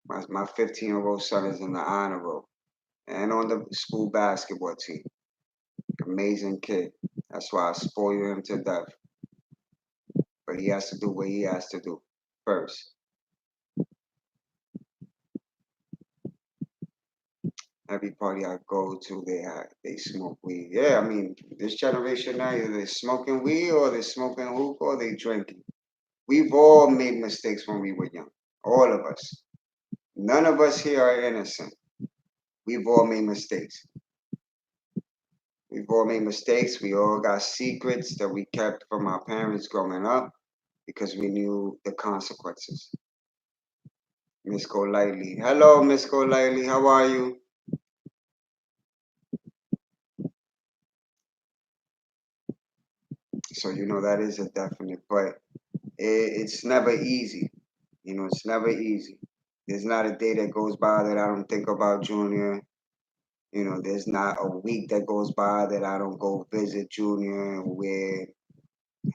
Speaker 1: My 15-year-old son is in the honor roll and on the school basketball team. Amazing kid. That's why I spoil him to death. But he has to do what he has to do first. Every party I go to, they smoke weed. Yeah, I mean, this generation now, either they're smoking weed or they're smoking hookah or they drinking. We've all made mistakes when we were young. All of us. None of us here are innocent. We've all made mistakes. We've all made mistakes. We all got secrets that we kept from our parents growing up because we knew the consequences. Miss Golightly. Hello, Miss Golightly. How are you? So, that is a definite, but it's never easy. It's never easy. There's not a day that goes by that I don't think about Junior. There's not a week that goes by that I don't go visit Junior where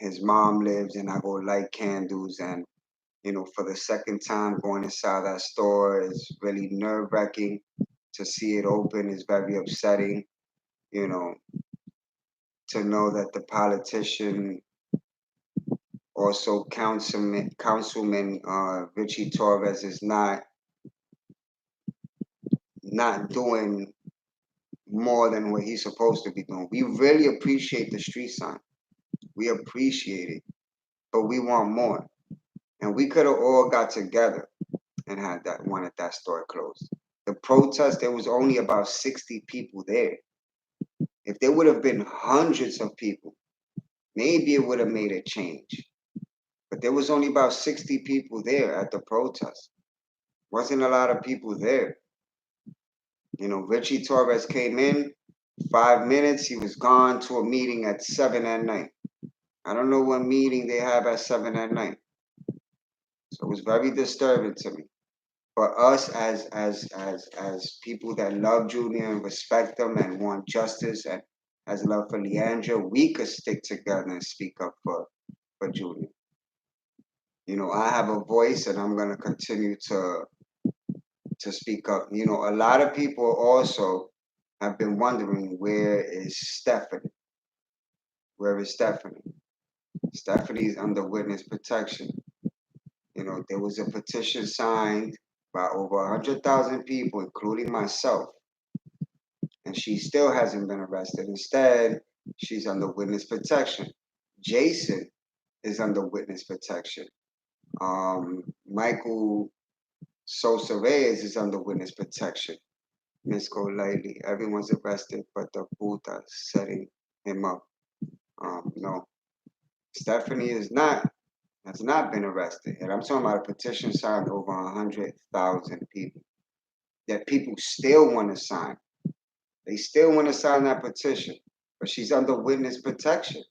Speaker 1: his mom lives and I go light candles. And, for the second time going inside that store is really nerve wracking. To see it open is very upsetting. You know, to know that the politician, also Councilman Richie Torres, is not doing more than what he's supposed to be doing. We really appreciate the street sign. We appreciate it, but we want more. And we could have all got together and had wanted that store closed. The protest, there was only about 60 people there. If there would have been hundreds of people, maybe it would have made a change. But there was only about 60 people there at the protest. Wasn't a lot of people there. Richie Torres came in, 5 minutes, he was gone to a meeting at 7 at night. I don't know what meeting they have at 7 at night. So it was very disturbing to me. For us as people that love Junior and respect them and want justice and has love for Leandra, we could stick together and speak up for Junior. I have a voice and I'm gonna continue to speak up. A lot of people also have been wondering where is Stephanie? Where is Stephanie? Stephanie's under witness protection. There was a petition signed by over 100,000 people, including myself, and she still hasn't been arrested. Instead, she's under witness protection. Jason is under witness protection. Michael Sosa Reyes is under witness protection. Miss Golightly, everyone's arrested, but the Buddha setting him up. No, Stephanie has not been arrested, and I'm talking about a petition signed over 100,000 people that people still want to sign. They still want to sign that petition, but she's under witness protection.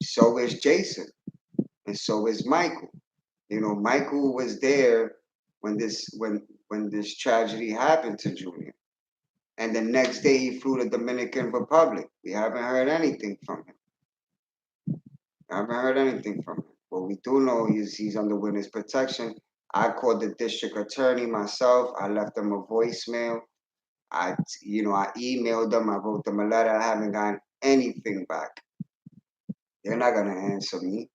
Speaker 1: So is Jason, and so is Michael. You know, Michael was there when this tragedy happened to Junior, and the next day he flew to Dominican Republic. We haven't heard anything from him. I haven't heard anything from him. What we do know is he's under witness protection. I called the district attorney myself. I left them a voicemail. I emailed them. I wrote them a letter. I haven't gotten anything back. They're not gonna answer me.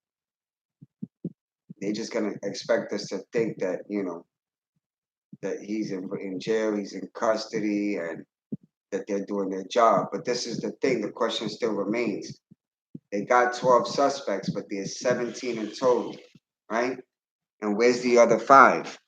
Speaker 1: They're just gonna expect us to think that that he's in jail, he's in custody, and that they're doing their job. But this is the thing. The question still remains. They got 12 suspects, but there's 17 in total, right? And where's the other 5?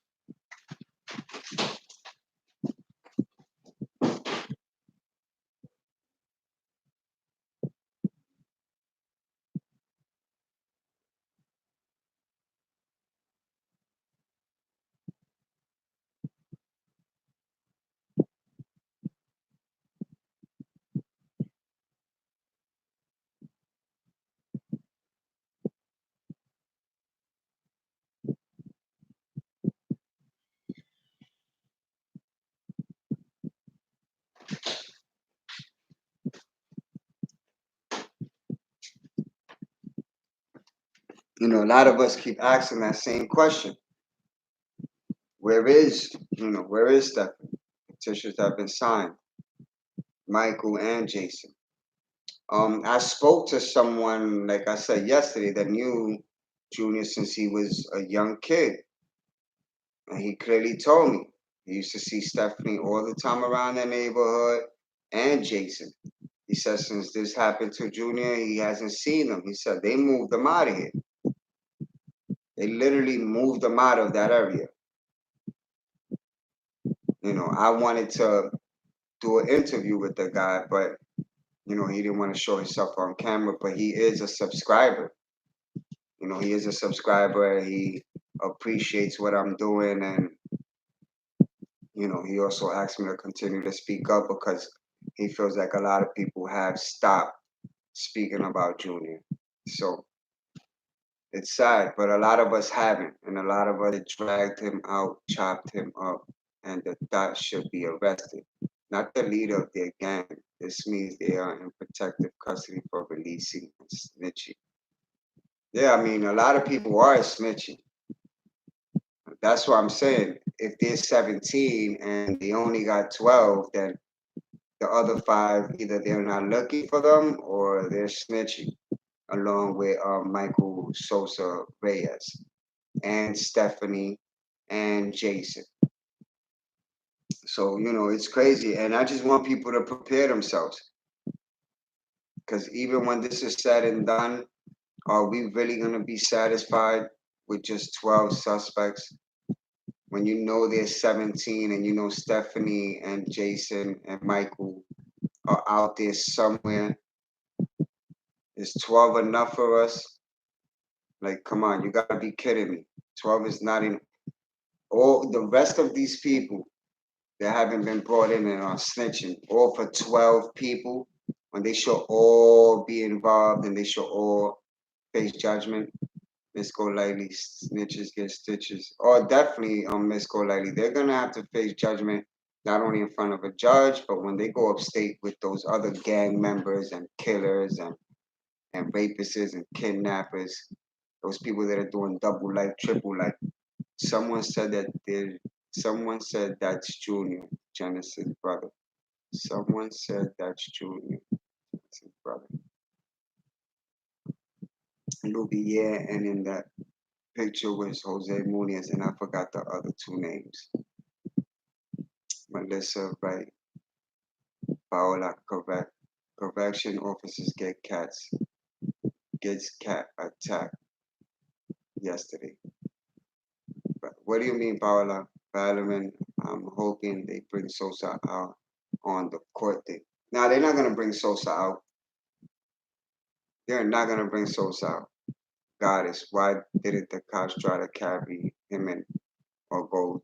Speaker 1: A lot of us keep asking that same question. Where is Stephanie? Petitions have been signed. Michael and Jason. I spoke to someone, like I said yesterday, that knew Junior since he was a young kid. And he clearly told me he used to see Stephanie all the time around the neighborhood and Jason. He said since this happened to Junior, he hasn't seen them. He said they moved them out of here. They literally moved them out of that area. I wanted to do an interview with the guy, but he didn't want to show himself on camera. But he is a subscriber. He is a subscriber. He appreciates what I'm doing, and he also asked me to continue to speak up because he feels like a lot of people have stopped speaking about Junior. So it's sad, but a lot of us haven't, and a lot of us dragged him out, chopped him up, and the thought should be arrested. Not the leader of their gang. This means they are in protective custody for releasing and snitching. Yeah, I mean, a lot of people are snitching. That's what I'm saying. If they're 17 and they only got 12, then the other 5, either they're not looking for them or they're snitching, along with Michael Sosa Reyes and Stephanie and Jason. So, it's crazy. And I just want people to prepare themselves. Because even when this is said and done, are we really going to be satisfied with just 12 suspects? When there's 17 and Stephanie and Jason and Michael are out there somewhere, is 12 enough for us? Like, come on, you gotta be kidding me. 12 is not in. All the rest of these people that haven't been brought in and are snitching, all for 12 people, when they should all be involved and they should all face judgment. Miss Golightly, snitches get stitches. Or definitely Miss Golightly, they're gonna have to face judgment not only in front of a judge, but when they go upstate with those other gang members and killers and rapists and kidnappers, those people that are doing double life, triple life. Someone said that's Junior, Genesis' brother. Someone said that's Junior, Genesis' brother. Lubier, and in that picture was Jose Muniz, and I forgot the other 2 names. Melissa, right? Paola, correct. Correction officers get cats. gets cat attacked yesterday. But what do you mean, Paola? Parliament, I'm hoping they bring Sosa out on the court thing. Now, they're not going to bring Sosa out. They're not going to bring Sosa out. Goddess, why didn't the cops try to carry him in or go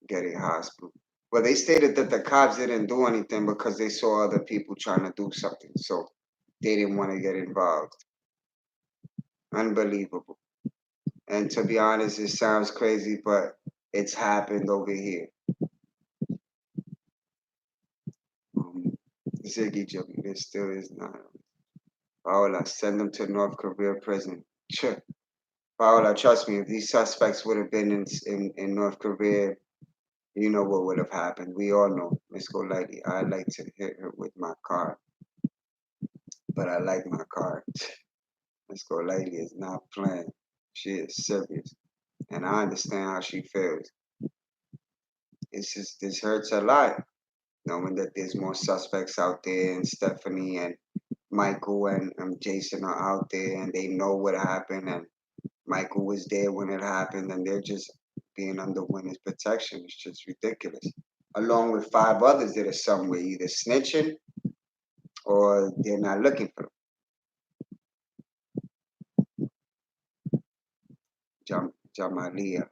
Speaker 1: get a hospital? Well, they stated that the cops didn't do anything because they saw other people trying to do something. So they didn't want to get involved. Unbelievable. And to be honest, it sounds crazy, but it's happened over here. Ziggy Juggy, there still is not. Paola, send them to North Korea prison. Sure. Paola, trust me, if these suspects would have been in North Korea, you know what would have happened. We all know, Miss Golightly, I like to hit her with my car, but I like my car. Miss Golightly is not playing. She is serious, and I understand how she feels. It's just, this hurts a lot, knowing that there's more suspects out there, and Stephanie and Michael and Jason are out there, and they know what happened, and Michael was there when it happened, and they're just being under witness protection. It's just ridiculous. Along with 5 others that are somewhere either snitching or they're not looking for them. Jamalia.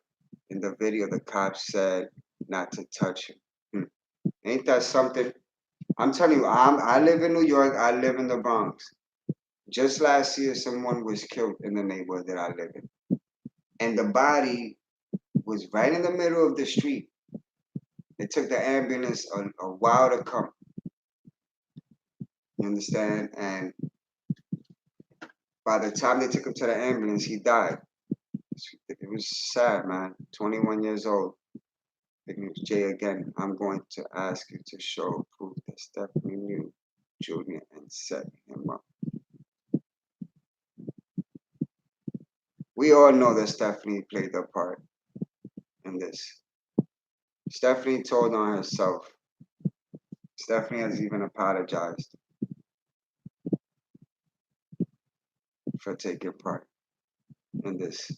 Speaker 1: In the video, the cops said not to touch him. Ain't that something? I'm telling you, I live in New York. I live in the Bronx. Just last year, someone was killed in the neighborhood that I live in. And the body was right in the middle of the street. It took the ambulance a while to come. You understand? And by the time they took him to the ambulance, he died. It was sad, man. 21 years old. Big News Jay again. I'm going to ask you to show proof that Stephanie knew Junior and set him up. We all know that Stephanie played a part in this. Stephanie told on herself. Stephanie has even apologized for taking part in this.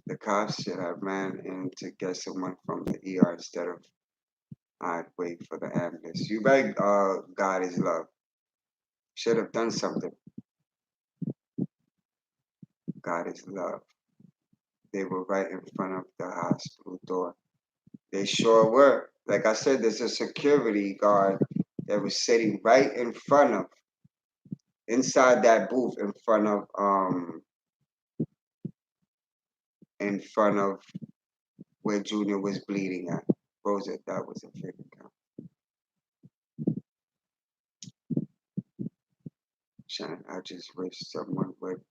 Speaker 1: The cops should have ran in to get someone from the ER instead of I'd wait for the ambulance. You right, God is love. Should have done something. God is love. They were right in front of the hospital door. They sure were. Like I said, there's a security guard that was sitting right in front of, inside that booth, in front of where Junior was bleeding at. Rosa, that was a fake account. Shannon, I just wish someone would.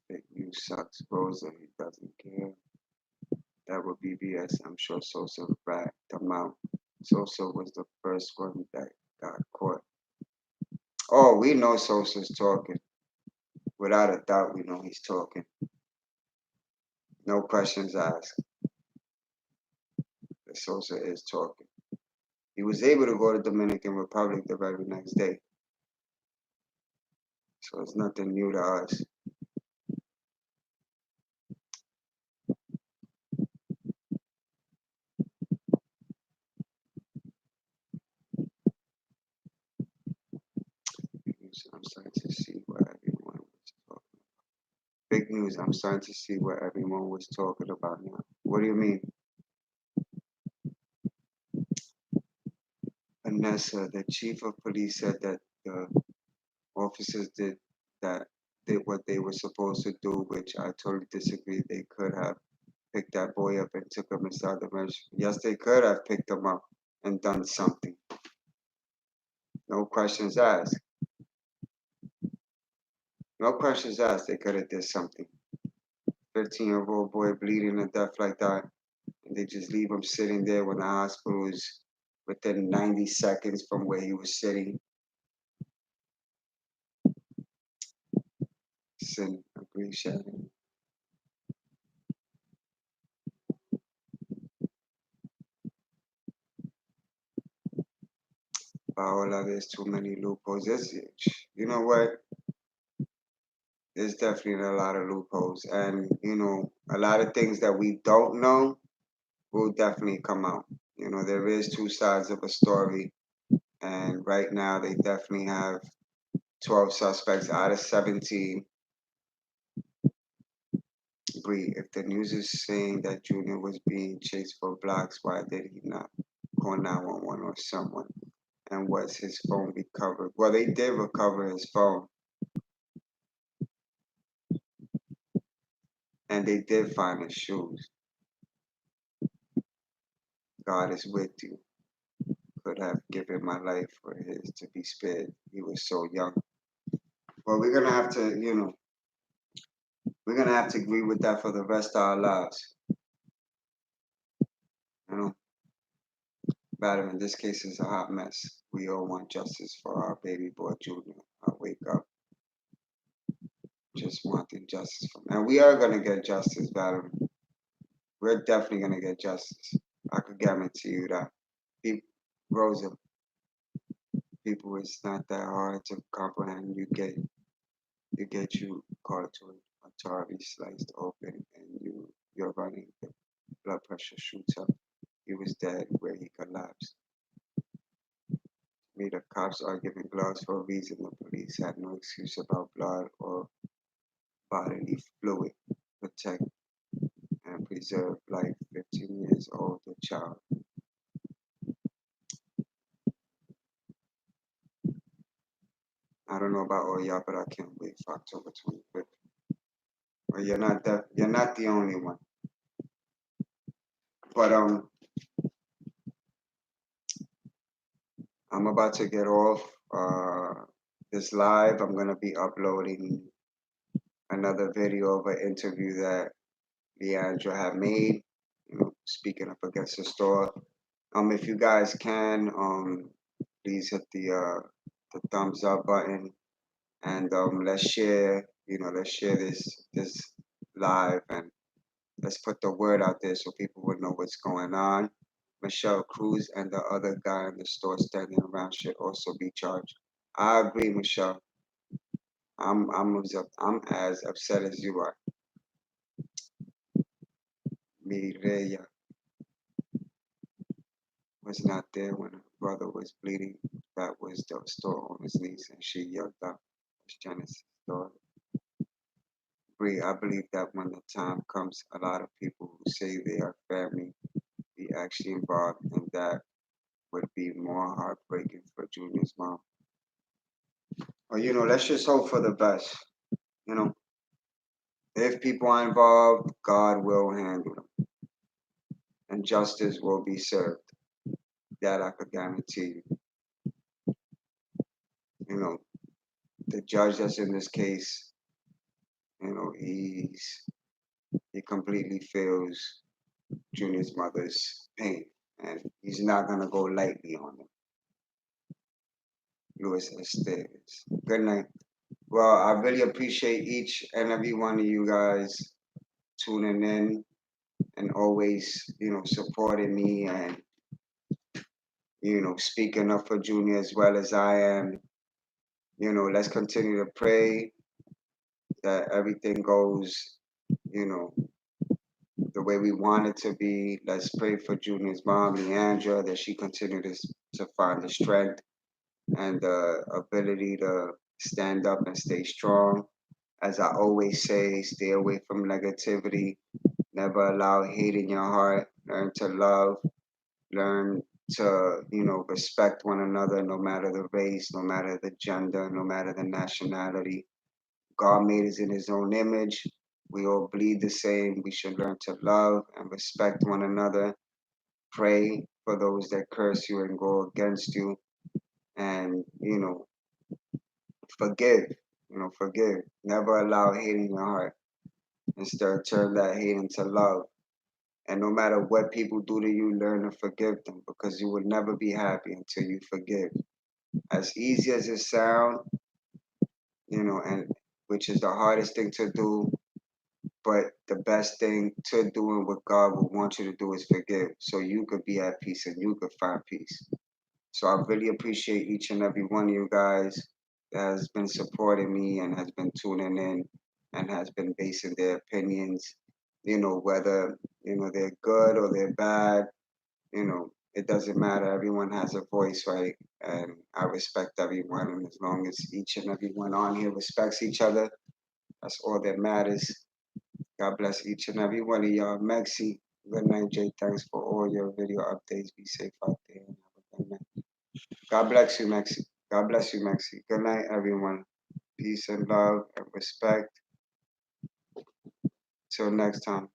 Speaker 1: Fake news sucks. Rosa, he doesn't care. That would be BS. I'm sure Sosa rat them out. Sosa was the first one that got caught. Oh, we know Sosa's talking. Without a doubt, we know he's talking. No questions asked. That Sosa is talking. He was able to go to Dominican Republic the very next day. So it's nothing new to us. I'm starting to see what everyone was talking about. Big news, I'm starting to see what everyone was talking about now. What do you mean? Vanessa, the chief of police said that the officers did what they were supposed to do, which I totally disagree. They could have picked that boy up and took him inside the bench. Yes, they could have picked him up and done something. No questions asked. No questions asked. They could have did something. 15-year-old boy bleeding to death like that, and they just leave him sitting there when the hospital is within 90 seconds from where he was sitting. Sin, agree, Shannon. Paola, there's too many loopholes. You know what? There's definitely a lot of loopholes, and a lot of things that we don't know will definitely come out. There is two sides of a story, and right now they definitely have 12 suspects out of 17. Bree, if the news is saying that Junior was being chased for blocks, why did he not call 911 or someone? And was his phone recovered? Well, they did recover his phone, and they did find his shoes. God is with you. Could have given my life for his to be spared. He was so young. Well, we're gonna have to agree with that for the rest of our lives. You know, Madam, in this case is a hot mess. We all want justice for our baby boy Junior. I wake up just wanting justice for him. And we are gonna get justice, Madam. We're definitely gonna get justice. I could guarantee you that. People, Rosa, people, it's not that hard to comprehend. You called to an authority, sliced open, and you're running. The blood pressure shoots up. He was dead where he collapsed. Me, the cops are giving gloves for a reason. The police had no excuse about blood or bodily fluid. Protect and preserve life. 15 years old, the child. I don't know about all y'all, but I can't wait for October 25th. Well, you're not the only one. But I'm about to get off this live. I'm gonna be uploading another video of an interview that Leandra had made. Speaking up against the store. If you guys can, please hit the thumbs up button, and let's share. Let's share this live, and let's put the word out there so people would know what's going on. Michelle Cruz and the other guy in the store standing around should also be charged. I agree, Michelle. I'm as upset as you are. Mireya was not there when her brother was bleeding. That was the store owner's niece, and she yelled out, "It's Genesis' daughter." Bree, I believe that when the time comes, a lot of people who say they are family be actually involved, and that would be more heartbreaking for Junior's mom. Well, let's just hope for the best. You know, if people are involved, God will handle them, and justice will be served. That I could guarantee you. You know, the judge that's in this case, he completely feels Junior's mother's pain, and he's not gonna go lightly on them. Luis Estes. Good night. Well, I really appreciate each and every one of you guys tuning in and always, supporting me and, speaking up for Junior as well as I am. Let's continue to pray that everything goes, you know, the way we want it to be. Let's pray for Junior's mom, Leandra, that she continue to find the strength and the ability to stand up and stay strong. As I always say, stay away from negativity. Never allow hate in your heart. Learn to love. Learn to, respect one another, no matter the race, no matter the gender, no matter the nationality. God made us in his own image. We all bleed the same. We should learn to love and respect one another. Pray for those that curse you and go against you. And, forgive. Forgive. Never allow hate in your heart. Instead, turn that hate into love. And no matter what people do to you, learn to forgive them because you will never be happy until you forgive. As easy as it sounds, and which is the hardest thing to do, but the best thing to do and what God would want you to do is forgive so you could be at peace and you could find peace. So I really appreciate each and every one of you guys that has been supporting me and has been tuning in and has been basing their opinions, whether, they're good or they're bad, it doesn't matter. Everyone has a voice, right? And I respect everyone. And as long as each and every one on here respects each other, that's all that matters. God bless each and every one of y'all. Maxi, good night, Jay. Thanks for all your video updates. Be safe out there and have a good night. God bless you, Maxi. God bless you, Maxi. Good night, everyone. Peace and love and respect. Till next time.